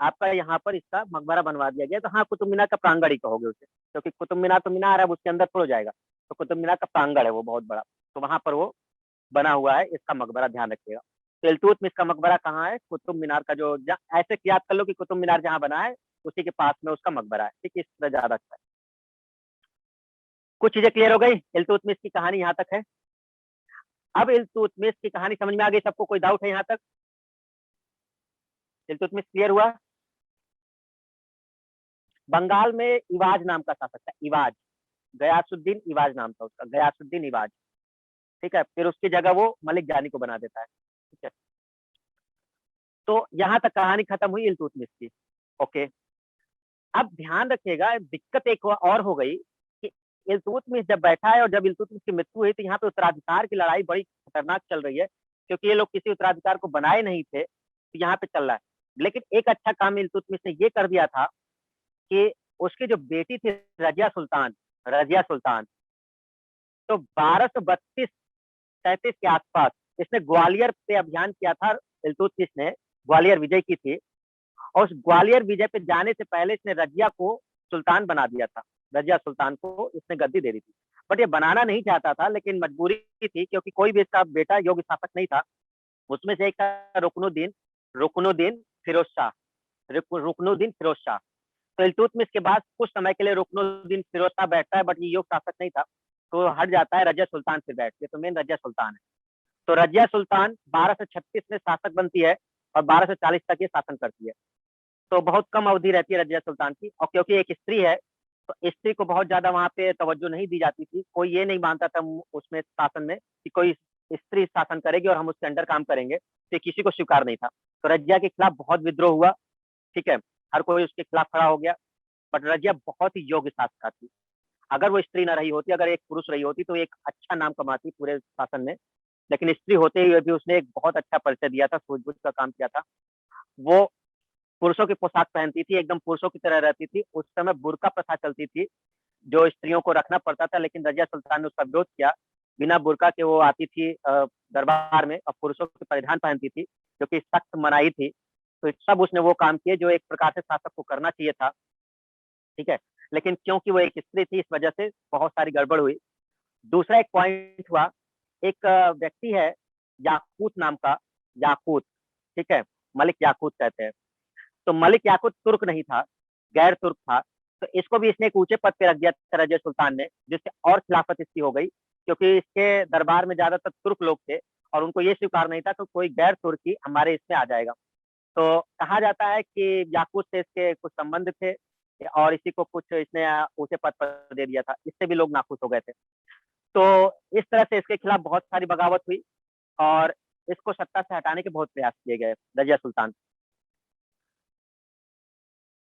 Speaker 1: आपका यहाँ पर इसका मकबरा बनवा दिया गया। तो हाँ, कुतुब मीनार का प्रांगण ही कहोगे उसे, क्योंकि कुतुब मीनार तो मीनार है, उसके अंदर थोड़ा जाएगा। तो कुतुब मीनार का प्रांगण है वो बहुत बड़ा, तो वहां पर वो बना हुआ है इसका मकबरा, ध्यान रखिएगा। तो इल्तुतमिश का मकबरा कहाँ है? कुतुब मीनार का जो, ऐसे याद कर लो कि कुतुब मीनार जहाँ बना है उसी के पास में उसका मकबरा है। ठीक है, इस तरह ज्यादा अच्छा है। कुछ चीजें क्लियर हो गई, इल्तुतमिश की कहानी यहाँ तक है। अब इल्तुतमिश की कहानी समझ में आ गई सबको? कोई डाउट है यहाँ तक? इल्तुतमिश क्लियर हुआ? बंगाल में इवाज नाम का शासक था, इवाज, गयासुद्दीन इवाज नाम था उसका, गयासुद्दीन इवाज। ठीक है, फिर उसकी जगह वो मलिक जानी को बना देता है। ठीक है, तो यहाँ तक कहानी खत्म हुई इल्तुतमिश की। ओके, अब ध्यान रखिएगा, दिक्कत एक और हो गई कि इल्तुतमिश जब बैठा है और जब इल्तुतमिश की मृत्यु हुई, तो यहाँ पे उत्तराधिकार की लड़ाई बड़ी खतरनाक चल रही है, क्योंकि ये लोग किसी उत्तराधिकार को बनाए नहीं थे, तो यहाँ पे चल रहा है। लेकिन एक अच्छा काम इल्तुतमिश ने ये कर दिया था कि उसकी जो बेटी थी रजिया सुल्तान, तो 1232-33 के आसपास इसने ग्वालियर पे अभियान किया था। इल्तुतमिश ने ग्वालियर विजय की थी, और उस ग्वालियर विजय पे जाने से पहले इसने रजिया को सुल्तान बना दिया था। रजिया सुल्तान को इसने गद्दी दे दी थी, बट ये बनाना नहीं चाहता था, लेकिन मजबूरी थी, क्योंकि कोई भी इसका बेटा योग्य शासक नहीं था। उसमें से एक था रुकनुद्दीन रुकनुद्दीन फिरोज शाह रुकनुद्दीन फिरोज शाह। तो इल्तुतमिश के बाद कुछ समय के लिए रुकनुद्दीन फिरोज शाह बैठता है, बट ये योग्य शासक नहीं था, तो हट जाता है, रजिया सुल्तान फिर बैठती है, तो मेन रजिया सुल्तान है। तो रजिया सुल्तान 1236 में शासक बनती है और 1240 तक ये शासन करती है। तो बहुत कम अवधि रहती है रजिया सुल्तान की, और क्योंकि एक स्त्री है तो स्त्री को बहुत ज्यादा वहां पे तवज्जो नहीं दी जाती थी। कोई ये नहीं मानता था उसमें शासन में कि कोई स्त्री शासन करेगी और हम उसके अंडर काम करेंगे, तो किसी को स्वीकार नहीं था। तो रजिया के खिलाफ बहुत विद्रोह हुआ, ठीक है, हर कोई उसके खिलाफ खड़ा हो गया। बट रजिया बहुत ही योग्य शासक थी। अगर वो स्त्री न रही होती, अगर एक पुरुष रही होती, तो एक अच्छा नाम कमाती पूरे शासन में। लेकिन स्त्री होते हुए भी उसने एक बहुत अच्छा परिचय दिया था, सूझबूझ का काम किया था। वो पुरुषों की पोशाक पहनती थी, एकदम पुरुषों की तरह रहती थी। उस समय बुर्का प्रथा चलती थी, जो स्त्रियों को रखना पड़ता था, लेकिन रजिया सुल्तान ने उसका विरोध किया। बिना बुर्का के वो आती थी दरबार में, और पुरुषों के परिधान पहनती थी, जो कि सख्त मनाही थी। तो सब उसने वो काम किए जो एक प्रकार से शासक को करना चाहिए था, ठीक है। लेकिन क्योंकि वो एक स्त्री थी, इस वजह से बहुत सारी गड़बड़ हुई। दूसरा एक पॉइंट हुआ, एक व्यक्ति है याकूत नाम का, याकूत, ठीक है, मलिक याकूत कहते हैं। तो मलिक याकूत तुर्क नहीं था, गैर तुर्क था। तो इसको भी इसने एक ऊंचे पद पे रख दिया था रजिया सुल्तान ने, जिससे और खिलाफत इसकी हो गई, क्योंकि इसके दरबार में ज्यादातर तुर्क लोग थे, और उनको ये स्वीकार नहीं था कि कोई गैर तुर्की हमारे इसमें आ जाएगा। तो कहा जाता है कि याकूत से इसके कुछ संबंध थे, और इसी को कुछ इसने ऊंचे पद पर दे दिया था, इससे भी लोग नाखुश हो गए थे। तो इस तरह से इसके खिलाफ बहुत सारी बगावत हुई, और इसको सत्ता से हटाने के बहुत प्रयास किए गए रजिया सुल्तान।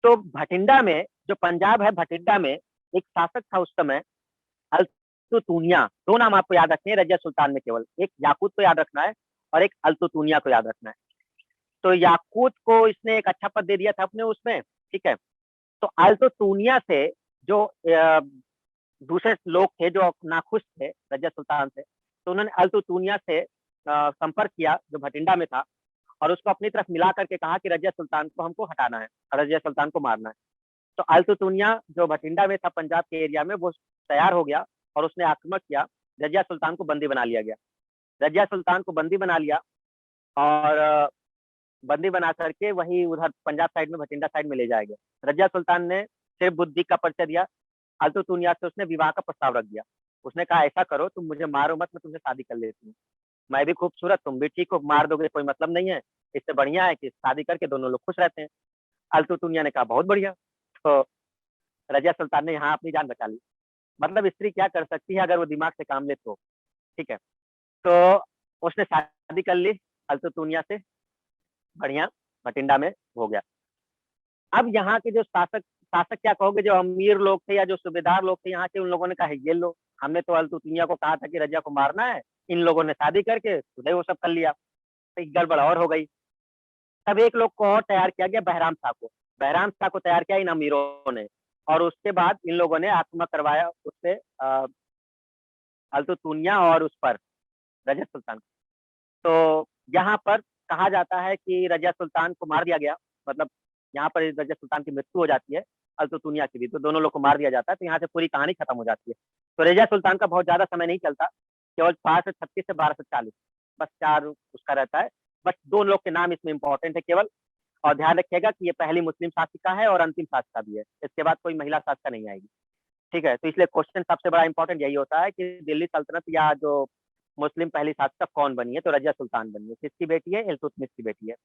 Speaker 1: तो भटिंडा में, जो पंजाब है, भटिंडा में एक शासक था उस समय, अल्तुतुनिया। दो नाम आपको याद रखने हैं रजिया सुल्तान में, केवल एक याकूत को याद रखना है और एक अल्तुतुनिया को याद रखना है। तो याकूत को इसने एक अच्छा पद दे दिया था अपने उसमें, ठीक है। तो अल्तुतुनिया से जो दूसरे लोग थे जो नाखुश थे रजिया सुल्तान से, तो उन्होंने अल्तुतुनिया से संपर्क किया जो भटिंडा में था, और उसको अपनी तरफ मिला करके कहा कि रजिया सुल्तान को हमको हटाना है, रजिया सुल्तान को मारना है। तो अल्तुतुनिया जो भटिंडा में था पंजाब के एरिया में, वो तैयार हो गया और उसने आक्रमण किया। रजिया सुल्तान को बंदी बना लिया गया। रजिया सुल्तान को बंदी बना लिया, और बंदी बना करके वहीं उधर पंजाब साइड में, भटिंडा साइड में ले जाया गया। रजिया सुल्तान ने सिर्फ बुद्धि का परिचय दिया। अल्तुतुनिया से उसने विवाह का प्रस्ताव रख दिया। उसने कहा ऐसा करो, तुम मुझे मारो मत, मैं तुमसे शादी कर लेती हूँ। मैं भी खूबसूरत, तुम भी ठीक हो, मार दोगे कोई मतलब नहीं है, इससे बढ़िया है कि शादी करके दोनों लोग खुश रहते हैं। अल्तुतुनिया ने कहा बहुत बढ़िया। तो रजिया सुल्तान ने यहाँ अपनी जान बचा ली। मतलब स्त्री क्या कर सकती है अगर वो दिमाग से काम ले तो, ठीक है। तो उसने शादी कर ली अल्तुतुनिया से, बढ़िया, भटिंडा में हो गया। अब यहाँ के जो शासक शासक क्या कहोगे, जो अमीर लोग थे या जो सूबेदार लोग थे यहाँ के, उन लोगों ने कहा ये लो, हमने तो अल्तुतुनिया को कहा था कि रजिया को मारना है, इन लोगों ने शादी करके खुद वो सब कर लिया, तो एक गड़बड़ और हो गई। तब एक लोग को और तैयार किया गया, बहराम शाह को। बहराम शाह को तैयार किया इन अमीरों ने, और उसके बाद इन लोगों ने आक्रमण करवाया उससे अल्तुतुनिया और उस पर रजिया सुल्तान। तो यहाँ पर कहा जाता है कि रजिया सुल्तान को मार दिया गया, मतलब यहाँ पर रजिया सुल्तान की मृत्यु हो जाती है, अल्तुतुनिया की भी, तो दोनों लोग को मार दिया जाता है। तो यहाँ से पूरी कहानी खत्म हो जाती है। तो रजिया सुल्तान का बहुत ज्यादा समय नहीं चलता, केवल 1236 से 1240, बस 4 उसका रहता है। बस 2 लोग के नाम इसमें इंपॉर्टेंट है केवल, और ध्यान रखिएगा कि ये पहली मुस्लिम शासिका है और अंतिम शासिका भी है, इसके बाद कोई महिला शासिका नहीं आएगी, ठीक है। तो इसलिए क्वेश्चन सबसे बड़ा इंपॉर्टेंट यही होता है कि दिल्ली सल्तनत या जो मुस्लिम पहली शासिका कौन बनी है, तो रजिया सुल्तान बनी है। किसकी बेटी है? इल्तुतमिश की बेटी है,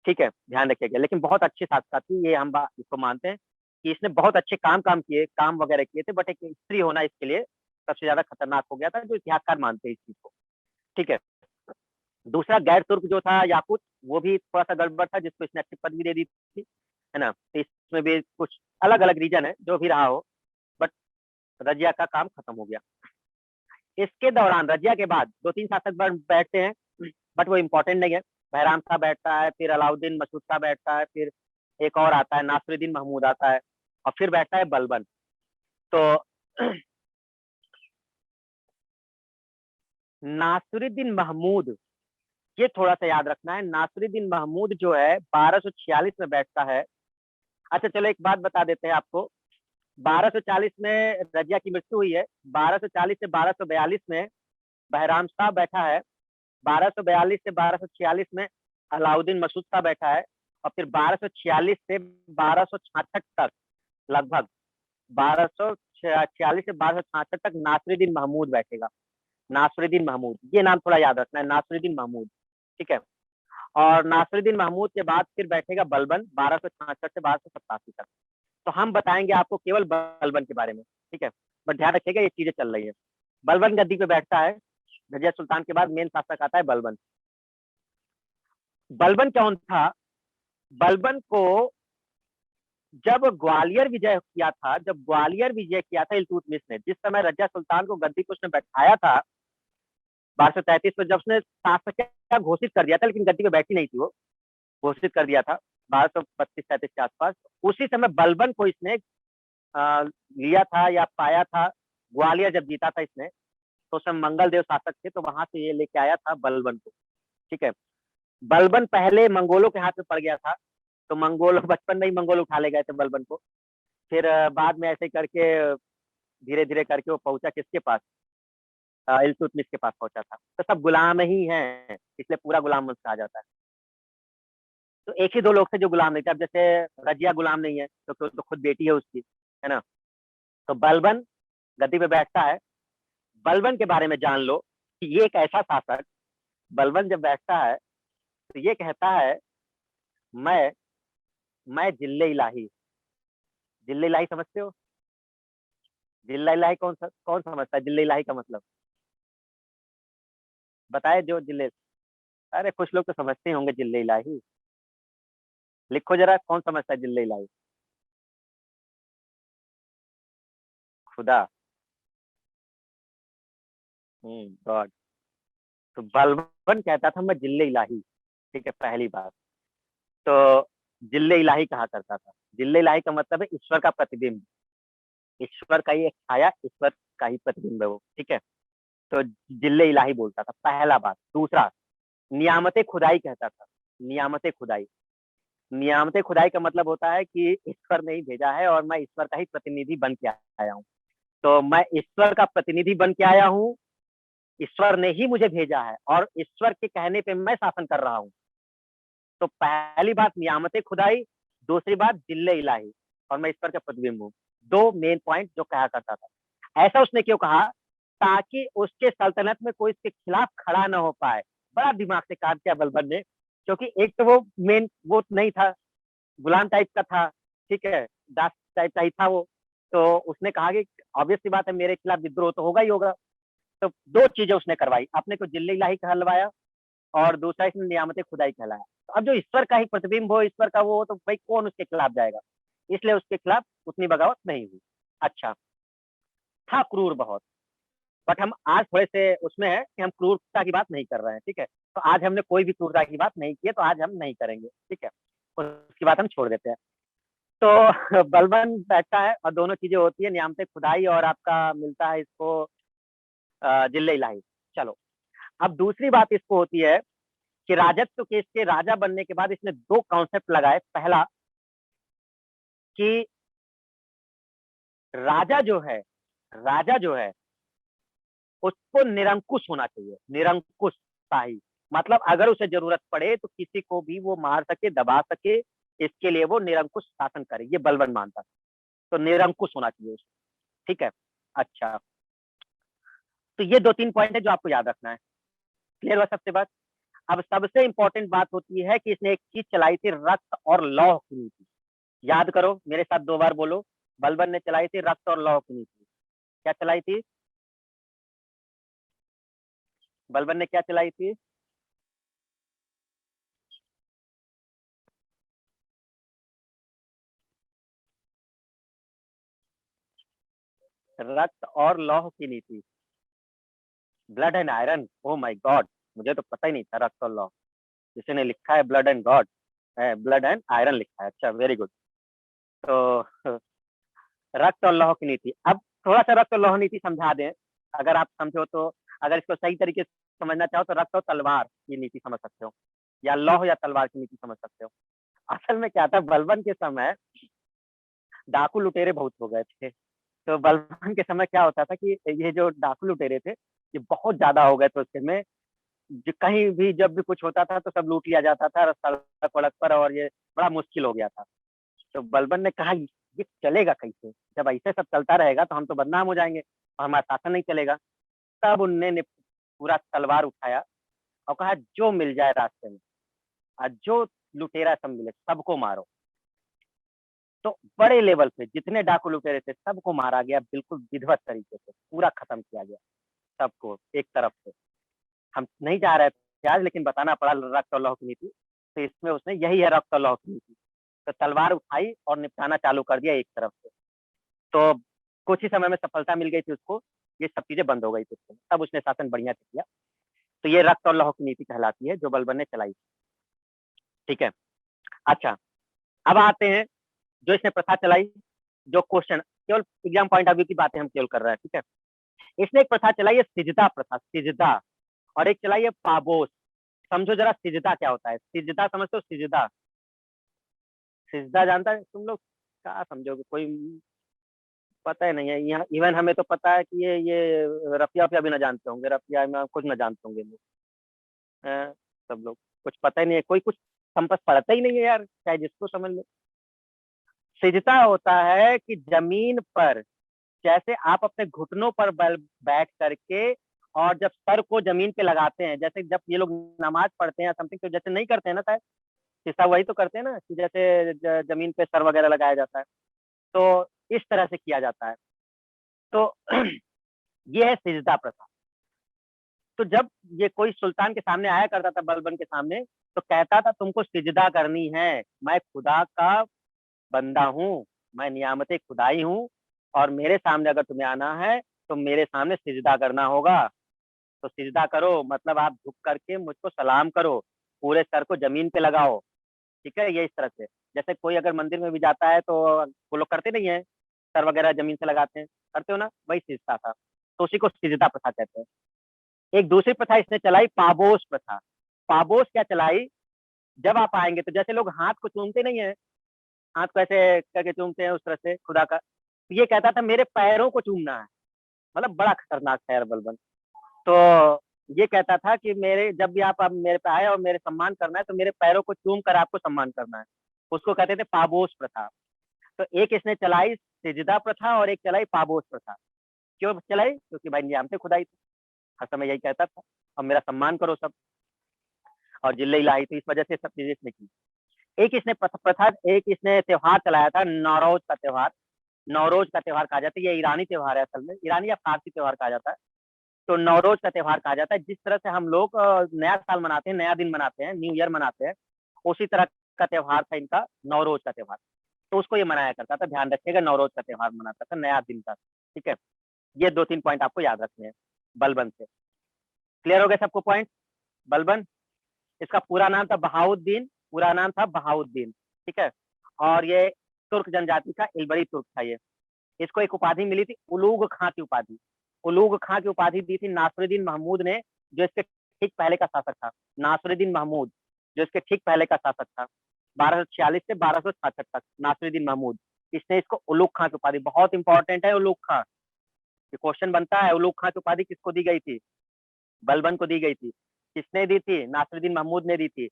Speaker 1: ठीक है, ध्यान रखिएगा। लेकिन बहुत अच्छी शासिका थी, ये हम इसको मानते हैं कि इसने बहुत अच्छे काम वगैरह किए थे, बट एक स्त्री होना इसके लिए सबसे ज्यादा खतरनाक हो गया था, जो इतिहासकार मानते हैं इस चीज को, ठीक है। दूसरा गैर तुर्क जो था याकूत, वो भी थोड़ा सा गड़बड़ था, जिसको इसने अच्छी पदवी दे दी थी, है ना। तो इसमें भी कुछ अलग अलग रीजन है, जो भी रहा हो, बट रजिया का काम खत्म हो गया। इसके दौरान रजिया के बाद 2-3 शासक बैठते हैं, बट वो इम्पोर्टेंट नहीं है। बहराम शाह बैठता है, फिर अलाउद्दीन मसूद शाह बैठता है, फिर एक और आता है नासिरुद्दीन महमूद आता है, और फिर बैठता है बलबन। तो नासिरुद्दीन महमूद ये थोड़ा सा याद रखना है। नासिरुद्दीन महमूद जो है 1246 में बैठता है। अच्छा चलो एक बात बता देते हैं आपको, 1240 में रजिया की मृत्यु हुई है, 1240 से 1242 में बहराम शाह बैठा है, 1242 से 1246 में अलाउद्दीन मसूद शाह बैठा है, और फिर 1246 से 1266 तक, लगभग 1246 से 1266 तक नासिरुद्दीन महमूद बैठेगा। नासिरुद्दीन महमूद, ये नाम थोड़ा याद रखना है, नासिरुद्दीन महमूद, ठीक है। और नासिरुद्दीन महमूद के बाद फिर बैठेगा बलबन 1266 से 1287 तक। तो हम बताएंगे आपको केवल बलबन के बारे में, ठीक है, बट ध्यान रखिएगा ये चीजें चल रही है। बलबन गद्दी पे बैठता है, रजिया सुल्तान के बाद मेन शासक आता है बलबन। बलबन कौन था? बलबन को जब ग्वालियर विजय किया था, जब ग्वालियर विजय किया था इल्तुतमिश ने, जिस समय रजिया सुल्तान को गद्दी पर उसने बैठाया था 1233 में, जब उसने शासक घोषित कर दिया था, लेकिन गद्दी पे बैठी नहीं थी वो, घोषित कर दिया था 1232-33 के आसपास, उसी समय बलबन को इसने लिया था या पाया था। ग्वालियर जब जीता था इसने, तो उसमें मंगल देव शासक थे, तो वहां से ये लेके आया था बलबन को, ठीक है। बलबन पहले मंगोलों के हाथ में पड़ गया था, तो मंगोल बचपन में ही मंगोल उठा ले गए थे बलबन को। फिर बाद में ऐसे करके धीरे धीरे करके वो पहुंचा किसके पास, इल्तुतमिश के पास पहुंचा था। तो सब गुलाम ही हैं, इसलिए पूरा गुलाम वंश कहा जाता है। तो एक ही दो लोग थे जो गुलाम नहीं थे। अब जैसे रजिया गुलाम नहीं है, तो खुद बेटी है उसकी, है ना। तो बलबन गद्दी पे बैठता है। बलबन के बारे में जान लो कि ये एक ऐसा शासक, बलबन जब बैठता है तो ये कहता है, मैं मैं जिल्ले इलाही। जिल्ले इलाही समझते हो? जिल्ला इलाही कौन समझता है जिल्ले इलाही का मतलब? बताए जो जिले, अरे कुछ लोग तो समझते होंगे जिल्ले इलाही। लिखो जरा, कौन समझता है जिल्ले इलाही? खुदा। गॉड। तो बलबन कहता था मैं जिल्ले इलाही, ठीक है, पहली बात। तो जिल्ले इलाही कहा करता था। जिल्ले इलाही का मतलब है ईश्वर का प्रतिबिंब, ईश्वर का ही एक छाया, ईश्वर का ही प्रतिबिंब है वो, ठीक है। तो जिल्ले इलाही बोलता था, पहला बात। दूसरा, नियामत खुदाई कहता था। नियामत खुदाई, नियामत खुदाई का मतलब होता है कि ईश्वर ने ही भेजा है और मैं ईश्वर का ही प्रतिनिधि बन के आया हूँ। तो मैं ईश्वर का प्रतिनिधि बन के आया हूँ, ईश्वर ने ही मुझे भेजा है और ईश्वर के कहने पे मैं शासन कर रहा हूँ। तो पहली बात नियामत खुदाई, दूसरी बात जिल्ले इलाही, और मैं ईश्वर का प्रतिबिंब हूँ। दो मेन पॉइंट जो कहा करता था। ऐसा उसने क्यों कहा? ताकि उसके सल्तनत में कोई इसके खिलाफ खड़ा ना हो पाए। बड़ा दिमाग से काम किया बलबन ने, क्योंकि एक तो वो मेन वो नहीं था, गुलाम टाइप का था, ठीक है, दास टाइप का ही था वो। तो उसने कहा कि ऑब्वियस सी बात है मेरे खिलाफ विद्रोह तो होगा ही होगा। तो दो चीजें उसने करवाई, अपने को जिल्ले इलाही कहलवाया और दूसरा इसने नियामत खुदाई कहलाया। तो अब जो ईश्वर का ही प्रतिबिंब हो, ईश्वर का वो हो, तो भाई कौन उसके खिलाफ जाएगा? इसलिए उसके खिलाफ उतनी बगावत नहीं हुई। अच्छा, था क्रूर बहुत, बट हम आज थोड़े से उसमें है कि हम क्रूरता की बात नहीं कर रहे हैं, ठीक है। तो आज हमने कोई भी क्रूरता की बात नहीं की है, तो आज हम नहीं करेंगे, ठीक है, उसकी बात हम छोड़ देते हैं। तो बलबन बैठता है और दोनों चीजें होती है, नियामत खुदाई और आपका मिलता है इसको जिल्ले इलाही। चलो, अब दूसरी बात इसको होती है कि राजत्व के इसके राजा बनने के बाद इसने दो कॉन्सेप्ट लगाए। पहला कि राजा जो है, राजा जो है उसको निरंकुश होना चाहिए, निरंकुश शाही। मतलब अगर उसे जरूरत पड़े तो किसी को भी वो मार सके, दबा सके, इसके लिए वो निरंकुश शासन करे, ये बलबन मानता। तो निरंकुश होना चाहिए उसको, ठीक है। अच्छा, तो ये दो तीन पॉइंट है जो आपको याद रखना है। क्लियर हुआ सबसे बात? अब सबसे इंपॉर्टेंट बात होती है कि इसने एक चीज चलाई थी, रक्त और लौह की नीति। याद करो, मेरे साथ दो बार बोलो। बलबन ने चलाई थी रक्त और लौह की नीति। क्या चलाई थी? बलबन ने क्या चलाई थी? रक्त और लौह की नीति, blood and iron. Oh my God, मुझे तो पता ही नहीं था रक्त और लौह। किसी ने लिखा है blood and God, blood and iron लिखा है। अच्छा, वेरी गुड। तो रक्त और लौह की नीति, अब थोड़ा सा रक्त और लौह नीति समझा दें, अगर आप समझो तो। अगर इसको सही तरीके समझना चाहो तो रक्त और तलवार की नीति समझ सकते हो, या लौह या तलवार की नीति समझ सकते हो। असल में क्या था, बलबन के समय डाकू लुटेरे बहुत हो गए थे। तो बलबन के समय क्या होता था कि ये जो डाकू लुटेरे थे, ये बहुत ज्यादा हो गए थे उसके में। कहीं भी जब भी कुछ होता था तो सब लूट लिया जाता था सड़क वड़क पर, और ये बड़ा मुश्किल हो गया था। तो बलबन ने कहा ये चलेगा कैसे, जब ऐसे सब चलता रहेगा तो हम तो बदनाम हो जाएंगे और हमारा शासन नहीं चलेगा। तब उनने पूरा तलवार उठाया और कहा जो मिल जाए रास्ते में, और जो लुटेरा सब मिले सबको मारो। तो बड़े लेवल पे जितने डाकू लुटेरे थे सबको मारा गया, बिल्कुल विधिवत तरीके से पूरा खत्म किया गया सबको एक तरफ से। हम नहीं जा रहे थे आज, लेकिन बताना पड़ा रक्त और लौह की नीति। तो इसमें उसने यही है रक्त और लौह की नीति। तो तलवार उठाई और निपटाना चालू कर दिया एक तरफ से। तो कुछ ही समय में सफलता मिल गई थी उसको, ये सब चीजें बंद हो गई थी, तब उसने शासन बढ़िया से किया। तो ये रक्त और लौह की नीति कहलाती है जो बलबन ने चलाई। ठीक है, अच्छा अब आते हैं जो इसने प्रथा चलाई, जो क्वेश्चन केवल एग्जाम पॉइंट ऑफ व्यू की बातें हम केवल कर रहे हैं। ठीक है, इसने एक प्रथा चलाई है सिजदा प्रथा, सिजदा, और एक चलाई है पाबोस। समझो जरा सिजदा क्या होता है, सिजदा समझते हो, सिजदा, सिजदा जानता है तुम लोग, क्या समझोगे, कोई पता ही नहीं है यहाँ। इवन हमें तो पता है कि ये रफिया वफिया भी ना जानते होंगे, रफिया में कुछ ना जानते होंगे लोग, सब लोग कुछ पता ही नहीं है, कोई कुछ संपस पढ़ता ही नहीं है यार, चाहे जिसको समझ लो। सिजदा होता है कि जमीन पर, जैसे आप अपने घुटनों पर बैठ करके और जब सर को जमीन पे लगाते हैं, जैसे जब ये लोग नमाज पढ़ते हैं समथिंग, तो जैसे नहीं करते हैं ना शायद, हिस्सा वही तो करते हैं ना कि जैसे जमीन पे सर वगैरह लगाया जाता है, तो इस तरह से किया जाता है। तो ये है सिजदा प्रथा। तो जब ये कोई सुल्तान के सामने आया करता था, बलबन के सामने, तो कहता था तुमको सिजदा करनी है, मैं खुदा का बंदा हूँ, मैं नियामत खुदाई हूँ, और मेरे सामने अगर तुम्हें आना है तो मेरे सामने सिजदा करना होगा। तो सिजदा करो मतलब आप झुक करके मुझको सलाम करो, पूरे सर को जमीन पे लगाओ। ठीक है, ये इस तरह से, जैसे कोई अगर मंदिर में भी जाता है तो वो लोग करते नहीं है, सर वगैरह जमीन से लगाते हैं, करते हो ना, वही सिजदा था। तो उसी को सिजदा प्रथा कहते हैं। एक दूसरी प्रथा इसने चलाई, पाबोस प्रथा। पाबोस क्या चलाई, जब आप आएंगे तो जैसे लोग हाथ को चूमते नहीं है, हाथ को ऐसे करके चूमते हैं उस तरह से खुदा का, तो ये कहता था मेरे पैरों को चूमना है। मतलब बड़ा खतरनाक था यार बलबन। तो ये कहता था कि मेरे जब भी आप मेरे पे आए और मेरे सम्मान करना है तो मेरे पैरों को चूम कर आपको सम्मान करना है। उसको कहते थे पाबोस प्रथा। तो एक इसने चलाई सिजदा प्रथा और एक चलाई पाबोस प्रथा। क्यों चलाई, क्योंकि भाई नियामतें खुदाई थी, हर समय यही कहता था, और मेरा सम्मान करो सब, और जिल्ले इलाही, तो इस वजह से सब चीजें इसने की। एक इसने प्रथा, एक इसने त्योहार चलाया था, नौरोज का त्योहार। नौरोज का त्योहार कहा जाता है, ये ईरानी त्योहार है, असल में ईरानी या फारसी त्योहार कहा जाता है। तो नौरोज का त्योहार कहा जाता है, जिस तरह से हम लोग नया साल मनाते हैं, नया दिन मनाते हैं, न्यू ईयर मनाते हैं, उसी तरह का त्योहार था इनका नौरोज का त्योहार। तो उसको ये मनाया करता था, ध्यान रखिएगा, नौरोज का त्योहार मनाता था, नया दिन था। ठीक है, ये 2-3 पॉइंट आपको याद रखने हैं बलबन से। क्लियर हो गए सबको पॉइंट। बलबन, इसका पूरा नाम था बहाउद्दीन, पूरा नाम था बहाउद्दीन। ठीक है, और ये तुर्क जनजाति का इलबरी तुर्क था ये। इसको एक उपाधि मिली थी, उलूग खां की उपाधि। उलूग खां की उपाधि दी थी नासरुद्दीन महमूद ने, जो इसके ठीक पहले का शासक था। नासरुद्दीन महमूद जो इसके ठीक पहले का शासक था, 1246 से 1266 तक, नासरुद्दीन महमूद, इसने इसको उलूग खां की उपाधि, बहुत इंपॉर्टेंट है उलूग खां, ये क्वेश्चन बनता है, उलूग खां की उपाधि किसको दी गई थी, बलबन को दी गई थी। किसने दी थी, नासरुद्दीन महमूद ने दी थी।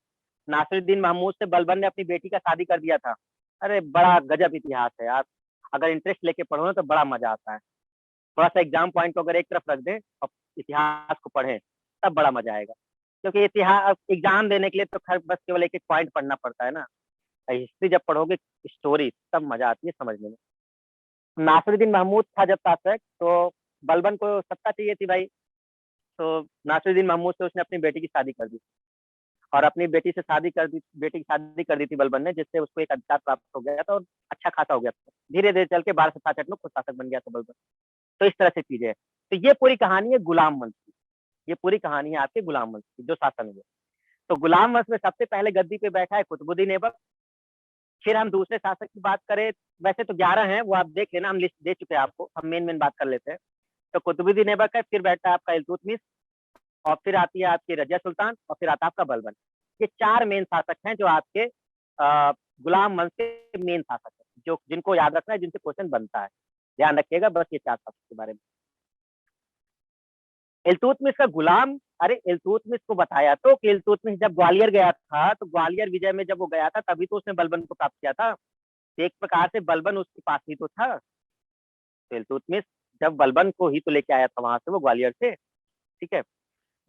Speaker 1: नासरुद्दीन महमूद से बलबन ने अपनी बेटी का शादी कर दिया था। अरे बड़ा गजब इतिहास है यार, अगर इंटरेस्ट लेके पढ़ो ना तो बड़ा मजा आता है। थोड़ा सा एग्जाम पॉइंट को अगर एक तरफ रख दें और इतिहास को पढ़ें तब बड़ा मजा आएगा, क्योंकि इतिहास एग्जाम देने के लिए तो खैर बस केवल एक एक पॉइंट पढ़ना पड़ता है ना, हिस्ट्री जब पढ़ोगे स्टोरी तब मजा आती है समझने में। नासरुद्दीन महमूद था जब शासक, तो बलबन को सत्ता चाहिए थी भाई, तो नासरुद्दीन महमूद से उसने अपनी बेटी की शादी कर दी, और अपनी बेटी से शादी कर दी, बेटी की शादी कर दी थी बलबन ने, जिससे उसको एक अधिकार प्राप्त हो गया था और अच्छा खासा हो गया था। धीरे धीरे चल के 1266 में खुद शासक बन गया था बलबन। तो इस तरह से चीजें है। तो ये पूरी कहानी है गुलाम वंश की, ये पूरी कहानी है आपके गुलाम वंश की जो शासन हुए। तो गुलाम वंश में सबसे पहले गद्दी पे बैठा है कुतुबुद्दीन ऐबक। फिर हम दूसरे शासक की बात करें, वैसे तो 11 हैं, वो आप देख लेना, हम लिस्ट दे चुके हैं आपको, हम मेन मेन बात कर लेते हैं। तो कुतुबुद्दीन ऐबक है, फिर बैठा है आपका इल्तुतमिश, और फिर आती है आपकी रजिया सुल्तान, और फिर आता है आपका बलबन। ये 4 मेन शासक हैं जो आपके गुलाम वंश के मेन शासक हैं, जो जिनको याद रखना है, जिनसे क्वेश्चन बनता है। ध्यान रखिएगा बस ये 4 शासक के बारे में। इल्तुतमिश का गुलाम, अरे इल्तुतमिश को बताया तो कि इल्तुतमिश जब ग्वालियर गया था, तो ग्वालियर विजय में जब वो गया था तभी तो उसने बलबन को प्राप्त किया था। एक प्रकार से बलबन उसके पास ही तो था। तो इल्तुतमिश जब बलबन को ही तो लेके आया था वहां से, वो ग्वालियर से, ठीक है।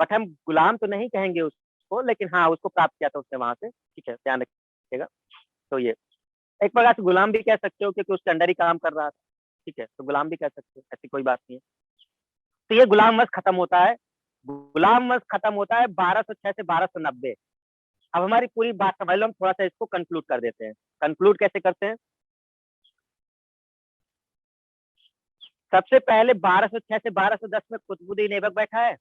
Speaker 1: बट हम गुलाम तो नहीं कहेंगे उसको, लेकिन हाँ उसको प्राप्त किया था उसने वहां से, ठीक है, ध्यान रखिएगा। तो ये एक प्रकार से गुलाम भी कह सकते हो क्योंकि उसके अंडर ही काम कर रहा था, ठीक है, तो गुलाम भी कह सकते हो, ऐसी कोई बात नहीं है। तो ये गुलाम वंश खत्म होता है। गुलाम वंश खत्म होता है 1206 से 1290। अब हमारी पूरी बात समझ लो, हम थोड़ा सा इसको कंक्लूड कर देते हैं। कंक्लूड कैसे करते हैं? सबसे पहले 1206 से 1210 में कुतुबुद्दीन ऐबक बैठा है।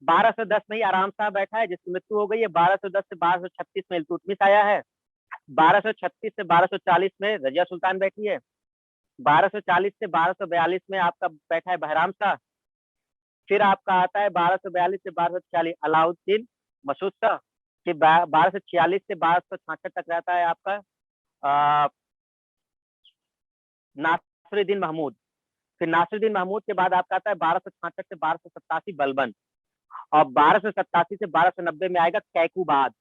Speaker 1: 1210 में ही आराम शाह बैठा है जिसकी मृत्यु हो गई है। 1210 से 1236 में इल्तुतमिश आया है। 1236 से 1240 में रजिया सुल्तान बैठी है। 1240 से 1242 में आपका बैठा है बहराम शाह। फिर आपका आता है 1242 से 1246 अलाउद्दीन मसूद शाह। फिर 1246 से 1266 तक रहता है आपका नासिरुद्दीन महमूद। फिर नासिरुद्दीन महमूद के बाद आपका आता है 1266 से 1287 बलबन। और 1287 से 1290 में आएगा कैकुबाद।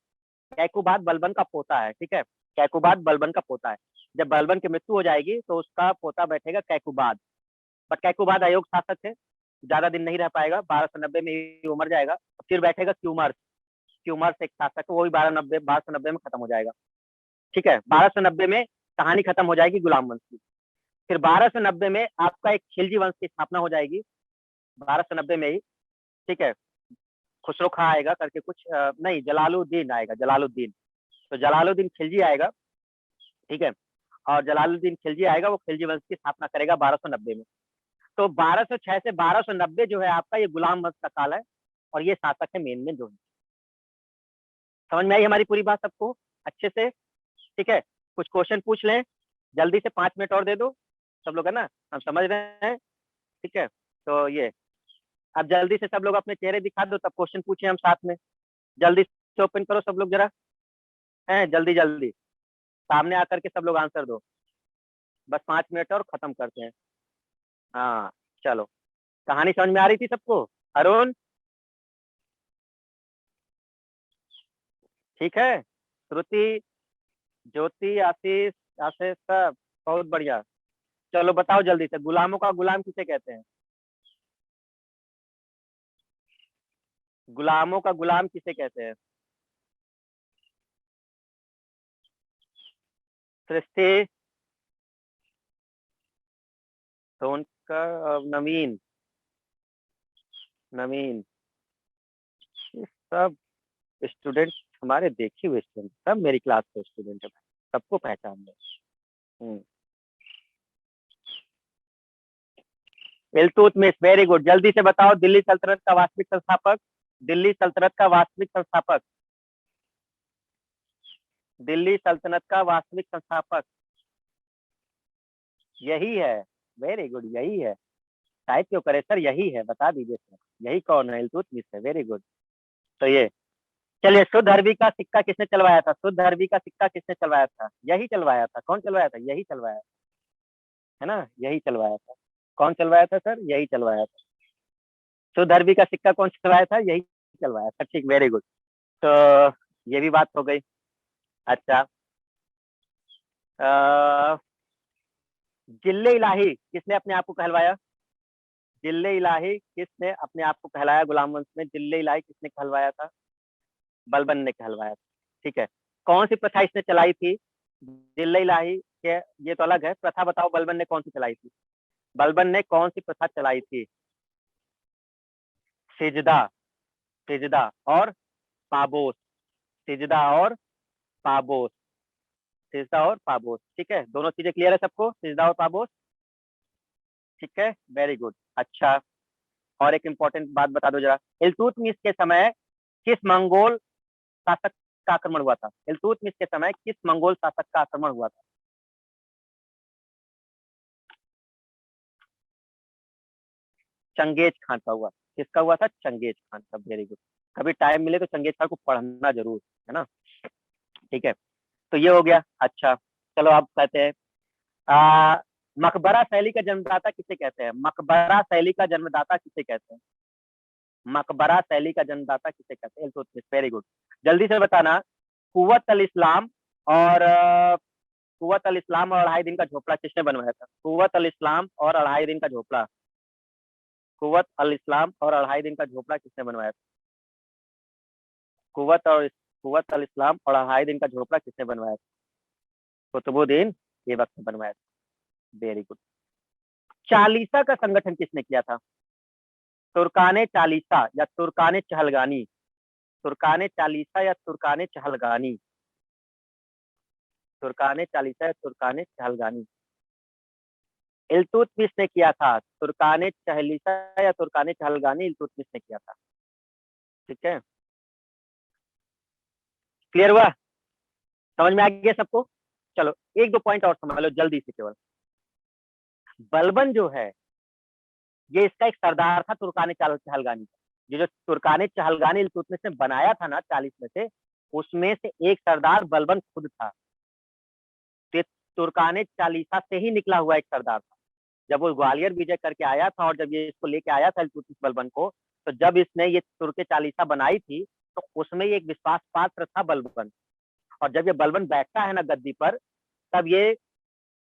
Speaker 1: कैकुबाद बलबन का पोता है, ठीक है, कैकुबाद बलबन का पोता है। जब बलबन की मृत्यु हो जाएगी तो उसका पोता बैठेगा कैकुबाद। बट कैकुबाद अयोग्य शासक है, ज्यादा दिन नहीं रह पाएगा, 1290 में ही वो मर जाएगा। फिर बैठेगा क्यूमर्स। क्यूमर्स एक शासक है, वो भी 1290 में खत्म हो जाएगा, ठीक है। 1290 में कहानी खत्म हो जाएगी गुलाम वंश की। फिर 1290 में आपका एक खिलजी वंश की स्थापना हो जाएगी, 1290 में ही, ठीक है। खुसरो खां आएगा करके कुछ नहीं, जलालुद्दीन आएगा, जलालुद्दीन। तो जलालुद्दीन खिलजी आएगा, ठीक है। और जलालुद्दीन खिलजी आएगा, वो खिलजी वंश की स्थापना करेगा 1290 में। तो 1206 से 1290 जो है आपका ये गुलाम वंश का काल है। और ये शासक है मेन में जो है। समझ में आई हमारी पूरी बात सबको अच्छे से? ठीक है, कुछ क्वेश्चन पूछ लें जल्दी से, 5 मिनट और दे दो सब लोग, है ना, हम समझ रहे हैं, ठीक है। तो ये अब जल्दी से सब लोग अपने चेहरे दिखा दो, तब क्वेश्चन पूछे हम साथ में। जल्दी से ओपन करो सब लोग जरा, है जल्दी जल्दी, सामने आकर के सब लोग आंसर दो। बस 5 मिनट और खत्म करते हैं। हाँ चलो, कहानी समझ में आ रही थी सबको? अरुण ठीक है, श्रुति, ज्योति, आशीष, आशीष सब बहुत बढ़िया। चलो बताओ जल्दी से, गुलामों का गुलाम किसे कहते हैं? गुलामों का गुलाम किसे कहते हैं? सृष्टि, तो उनका नवीन, नवीन, ये सब स्टूडेंट हमारे देखे हुए स्टूडेंट, सब मेरी क्लास के स्टूडेंट है, सबको पहचान लो। Iltutmish, very good. जल्दी से बताओ दिल्ली सल्तनत का वास्तविक संस्थापक। दिल्ली सल्तनत का वास्तविक संस्थापक। दिल्ली सल्तनत का वास्तविक संस्थापक यही है। वेरी गुड, यही है। टाइप क्यों करे सर, यही है, बता दीजिए सर, यही कौन है? इल्तुतमिश है, वेरी गुड। तो ये चलिए, शुद्ध अरबी का सिक्का किसने चलवाया था? शुद्ध अरबी का सिक्का किसने चलवाया था? यही चलवाया था। कौन चलवाया था? यही चलवाया था, है ना, यही चलवाया था। कौन चलवाया था सर? यही चलवाया था। शुद्ध अरबी का सिक्का कौन चलवाया था? यही चलवाया था, ठीक, वेरी गुड। तो ये भी बात हो गई। अच्छा, जिल्ले इलाही किसने अपने आप को कहलवाया? जिल्ले इलाही किसने अपने आप को कहलाया गुलाम वंश में? जिल्ले इलाही किसने कहलवाया था? बलबन ने कहलवाया था, ठीक है। कौन सी प्रथा इसने चलाई थी? जिल्ले इलाही के, ये तो अलग है, प्रथा बताओ बलबन ने कौन सी चलाई थी? बलबन ने कौन सी प्रथा चलाई थी? सिजदा, सिजदा और पाबोस। सिजदा और पाबोस। सिजदा और पाबोस, ठीक है, दोनों चीजें क्लियर है सबको, सिजदा और पाबोस, ठीक है, वेरी गुड। अच्छा, और एक इंपॉर्टेंट बात बता दो जरा, इल्तुतमिश के समय किस मंगोल शासक का आक्रमण हुआ था? इल्तुतमिश के समय किस मंगोल शासक का आक्रमण हुआ था? चंगेज खान का हुआ, किसका हुआ था? चंगेज खान का। Very good. कभी टाइम मिले तो चंगेज खान को पढ़ना जरूर, है ना। ठीक है, तो ये हो गया। अच्छा, चलो आप कहते हैं मकबरा शैली का जन्मदाता किसे कहते हैं? मकबरा शैली का जन्मदाता किसे कहते हैं? मकबरा शैली का जन्मदाता किसे कहते हैं? इल्तुतमिश। Very good. जल्दी से बताना। कुव्वत अल इस्लाम और कुव्वत अल इस्लाम और 2.5 दिन का झोपड़ा किसने बनवाया था? कुव्वत अल इस्लाम और 2.5 दिन का झोपड़ा। कुव्वत अल इस्लाम और 2.5 दिन का झोपड़ा किसने बनवाया था? कुव्वत अल इस्लाम और 2.5 दिन का झोपड़ा किसने बनवाया था? कुतुबुद्दीन ऐबक ने बनवाया था। Very good. चालीसा का संगठन किसने किया था? तुर्काने चालीसा या तुर्काने चहलगानी? तुर्काने चालीसा या तुर्काने चहलगानी? तुर्काने चालीसा या तुर्काने चहलगानी? इल्तुतमिश ने किया था। तुर्काने चालीसा या तुर्काने चहलगानी इल्तुतमिश ने किया था। ठीक है, क्लियर हुआ? समझ में आ गया सबको? चलो एक दो पॉइंट और समझ लो जल्दी से केवल। बलबन जो है ये इसका एक सरदार था तुर्काने चहलगानी का। ये जो तुर्काने चहलगानी इल्तुतमिश ने बनाया था ना 40 में से, उसमें से एक सरदार बलबन खुद था। तो तुर्काने चालीसा से ही निकला हुआ एक सरदार था। जब वो ग्वालियर विजय करके आया था और जब ये इसको लेके आया था इल्तुतमिश बलबन को, तो जब इसने ये तुर्के चालीसा बनाई थी तो उसमें एक विश्वास पात्र था बलबन। और जब ये बलबन बैठता है ना गद्दी पर, तब ये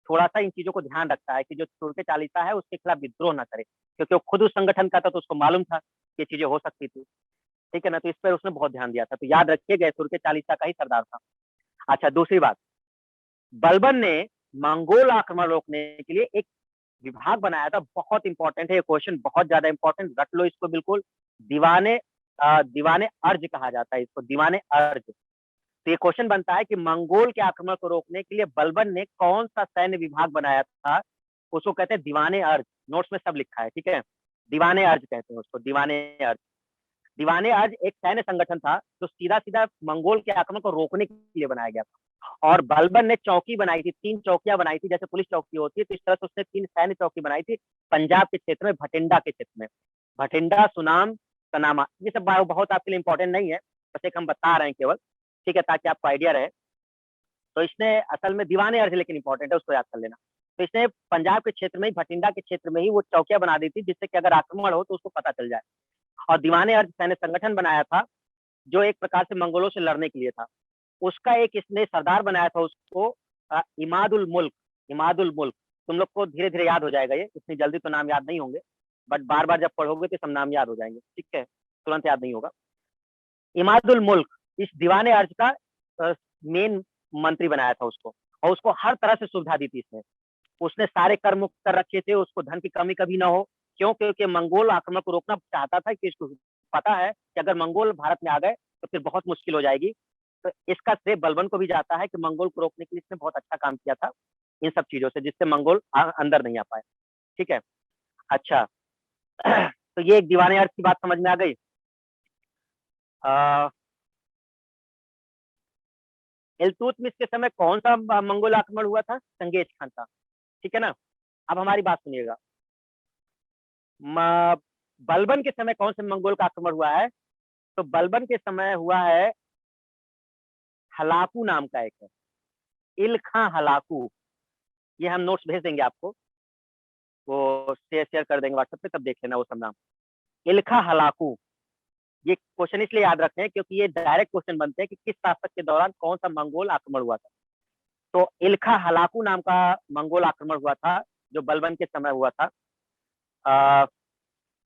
Speaker 1: थोड़ा सा इन चीजों को ध्यान रखता है कि जो तुर्के चालीसा है उसके खिलाफ विद्रोह ना करे, क्योंकि वो खुद उस संगठन का था तो उसको मालूम था कि ये चीजें हो सकती थी। ठीक है ना, तो इस पर उसने बहुत ध्यान दिया था। तो याद रखिएगा तुर्के चालीसा का ही सरदार था। अच्छा, दूसरी बात, बलबन ने मंगोल आक्रमण रोकने के लिए एक विभाग बनाया था। बहुत इंपॉर्टेंट है ये क्वेश्चन, बहुत ज्यादा इंपॉर्टेंट, रट लो इसको बिल्कुल। दीवाने दीवाने अर्ज कहा जाता है इसको, दीवाने अर्ज। तो ये क्वेश्चन बनता है कि मंगोल के आक्रमण को रोकने के लिए बलबन ने कौन सा सैन्य विभाग बनाया था? उसको कहते हैं दीवाने अर्ज। नोट्स में सब लिखा है, ठीक है। दीवाने अर्ज कहते हैं उसको, दीवाने अर्ज। दीवाने अर्ज एक सैन्य संगठन था जो सीधा सीधा मंगोल के आक्रमण को रोकने के लिए बनाया गया था। और बलबन ने चौकी बनाई थी, 3 चौकियां बनाई थी, जैसे पुलिस चौकी होती है, तो इस तरह से उसने 3 सैन्य चौकी बनाई थी पंजाब के क्षेत्र में, भटिंडा के क्षेत्र में। भटिंडा, सुनाम, सनामा, ये सब बहुत आपके लिए इंपॉर्टेंट नहीं है, बस एक हम बता रहे हैं केवल, ठीक है, ताकि आपको आइडिया रहे। तो इसने असल में दीवाने अर्ज लेकिन इंपॉर्टेंट है, उसको याद कर लेना। तो इसने पंजाब के क्षेत्र में ही, भटिंडा के क्षेत्र में ही वो चौकियां बना दी थी, जिससे कि अगर आक्रमण हो तो उसको पता चल जाए। और दीवाने अर्ज सैन्य संगठन बनाया था जो एक प्रकार से मंगोलों से लड़ने के लिए था। उसका एक इसने सरदार बनाया था उसको इमादुल मुल्क। इमादुल मुल्क, तुम लोग को धीरे धीरे याद हो जाएगा, ये इतनी जल्दी तो नाम याद नहीं होंगे, बट बार बार जब पढ़ोगे तो सब नाम याद हो जाएंगे, ठीक है, तुरंत याद नहीं होगा। इमादुल मुल्क इस दीवाने अर्ज का मेन मंत्री बनाया था उसको, और उसको हर तरह से सुविधा दी थी इसने। उसने सारे कर मुक्त कर रखे थे, उसको धन की कमी कभी ना हो। क्यों? क्योंकि मंगोल आक्रमण को रोकना चाहता था कि इसको पता है कि अगर मंगोल भारत में आ गए तो फिर बहुत मुश्किल हो जाएगी। तो इसका श्रेय बलबन को भी जाता है कि मंगोल को रोकने के लिए इसने बहुत अच्छा काम किया था इन सब चीजों से, जिससे मंगोल अंदर नहीं आ पाए। ठीक है, अच्छा। तो ये एक दीवाने अर्ज की बात समझ में आ गई। इल्तुतमिश के समय कौन सा मंगोल आक्रमण हुआ था? चंगेज खान था, ठीक है ना। अब हमारी बात सुनिएगा, बलबन के समय कौन से मंगोल का आक्रमण हुआ है? तो बलबन के समय हुआ है हलाकू नाम का एक है, इलखा हलाकू। ये हम नोट्स भेज देंगे आपको, वो शेयर कर देंगे व्हाट्सएप पे, तब देख लेना वो सब नाम। इलखा हलाकू, ये क्वेश्चन इसलिए याद रखते हैं क्योंकि ये डायरेक्ट क्वेश्चन बनते हैं कि किस शासक के दौरान कौन सा मंगोल आक्रमण हुआ था। तो इलखा हलाकू नाम का मंगोल आक्रमण हुआ था जो बलबन के समय हुआ था।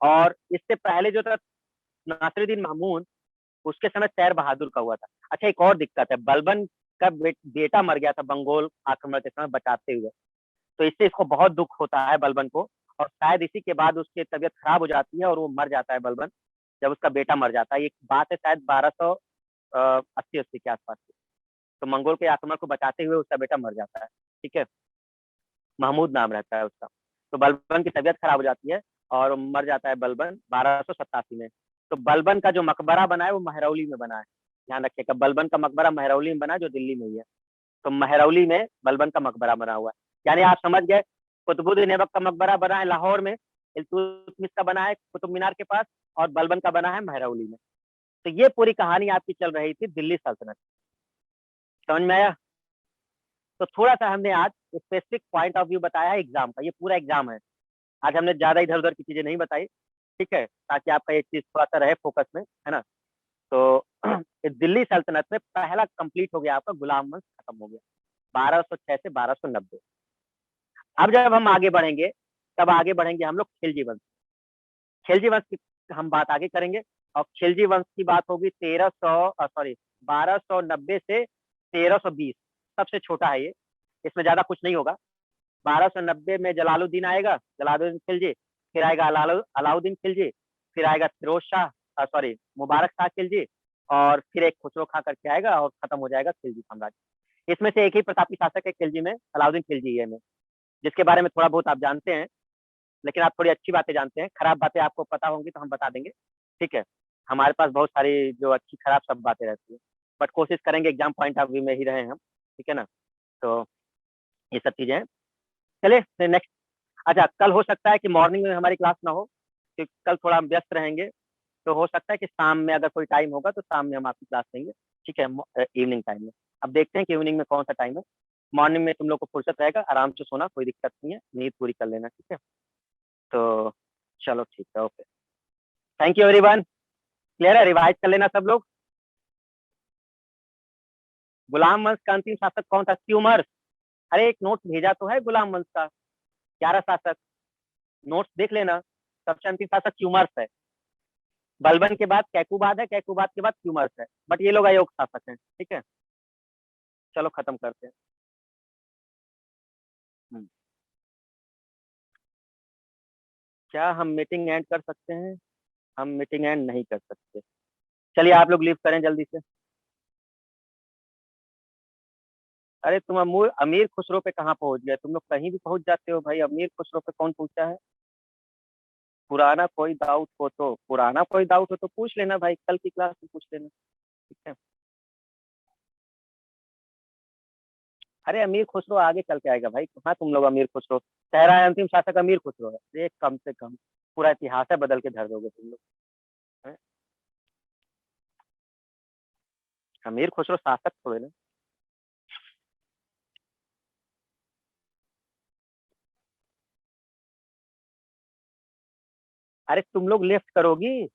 Speaker 1: और इससे पहले जो था नासिरुद्दीन महमूद, उसके समय सैर बहादुर का हुआ था। अच्छा, एक और दिक्कत है, बलबन का बेटा मर गया था मंगोल आक्रमण के समय बचाते हुए, तो इससे इसको बहुत दुख होता है बलबन को। और शायद इसी के बाद उसकी तबीयत खराब हो जाती है और वो मर जाता है बलबन, जब उसका बेटा मर जाता है। ये बात है शायद 1280 के आसपास की। तो मंगोल के आक्रमण को बचाते हुए उसका बेटा मर जाता है, ठीक है, महमूद नाम रहता है उसका। तो बलबन की तबीयत खराब हो जाती है और मर जाता है बलबन 1287 में। तो बलबन का जो मकबरा बना है वो महरौली में बना है, ध्यान रखिएगा। बलबन का मकबरा महरौली में बना है, जो दिल्ली में ही है। तो महरौली में बलबन का मकबरा बना हुआ है। यानी आप समझ गए, कुतुबुद्दीन ऐबक का मकबरा बना है लाहौर में, इल्तुतमिश का बना है कुतुब मीनार के पास, और बलबन का बना है महरौली में। तो ये पूरी कहानी आपकी चल रही थी दिल्ली सल्तनत। समझ में आया? तो थोड़ा सा हमने आज स्पेसिफिक पॉइंट ऑफ व्यू बताया है एग्जाम का, ये पूरा एग्जाम है। आज हमने ज्यादा इधर उधर की चीजें नहीं बताई, ठीक है, ताकि आपका ये चीज थोड़ा सा रहे फोकस में, है ना। तो दिल्ली सल्तनत में पहला कंप्लीट हो गया आपका, गुलाम वंश खत्म हो गया 1206 से 1290। अब जब हम आगे बढ़ेंगे, तब आगे बढ़ेंगे हम लोग खिलजी वंश। खिलजी वंश की हम बात आगे करेंगे। और खिलजी वंश की बात होगी 1290 से 1320, सबसे छोटा है ये, इसमें ज्यादा कुछ नहीं होगा। 1290 में जलालुद्दीन आएगा, जलालुद्दीन खिलजी, फिर आएगा अलाउद्दीन खिलजी, फिर आएगा फिरोज शाह, सॉरी मुबारक शाह खिलजी, और फिर एक खुसरो खां करके आएगा, और खत्म हो जाएगा खिलजी साम्राज्य। इसमें से एक ही प्रतापी शासक है खिलजी में, अलाउद्दीन खिलजी है में, जिसके बारे में थोड़ा बहुत आप जानते हैं, लेकिन आप थोड़ी अच्छी बातें जानते हैं, खराब बातें आपको पता होंगी तो हम बता देंगे, ठीक है। हमारे पास बहुत सारी जो अच्छी खराब सब बातें रहती है, बट कोशिश करेंगे एग्जाम पॉइंट ऑफ व्यू में ही रहे हम, ठीक है ना। तो ये सब चीजें हैं। चलिए फिर नेक्स्ट। अच्छा, कल हो सकता है कि मॉर्निंग में हमारी क्लास ना हो, क्योंकि कल थोड़ा हम व्यस्त रहेंगे। तो हो सकता है कि शाम में अगर कोई टाइम होगा तो शाम में हम आपकी क्लास लेंगे, ठीक है, इवनिंग टाइम में। अब देखते हैं कि इवनिंग में कौन सा टाइम है। मॉर्निंग में तुम लोग को फुर्सत रहेगा, आराम से सोना, कोई दिक्कत नहीं है, नींद पूरी कर लेना, ठीक है। तो चलो ठीक है, okay, thank you everyone. Clear है? रिवाइज कर लेना सब लोग। गुलाम वंश का अंतिम शासक कौन था? ट्यूमर। अरे एक नोट भेजा तो है गुलाम वंश का, 11 शासक, नोट्स देख लेना। सबसे अंतिम शासक ट्यूमर्स है। बलबन के बाद कैकुबाद है, कैकुबाद के बाद ट्यूमर्स है, बट ये लोग अयोग्य शासक हैं, ठीक है। चलो खत्म करते हैं। हम्म। क्या हम मीटिंग एंड कर सकते हैं? हम मीटिंग एंड नहीं कर सकते। चलिए आप लोग लीव करें जल्दी से। अरे तुम अमीर खुसरो पे कहाँ पहुंच गए? तुम लोग कहीं भी पहुंच जाते हो भाई, अमीर खुसरो पे कौन पूछा है? पुराना कोई डाउट हो तो पूछ लेना भाई, कल की क्लास में पूछ लेना, ठीक है। अरे अमीर खुसरो आगे चल के आएगा भाई, कहाँ तुम लोग अमीर खुसरो, ठहरा है अंतिम शासक अमीर खुसरो है, एक कम से कम पूरा इतिहास है बदल के धर दोगे तुम लोग, हैं? अमीर खुसरो शासक थोड़े ना। अरे तुम लोग लेफ्ट करोगी,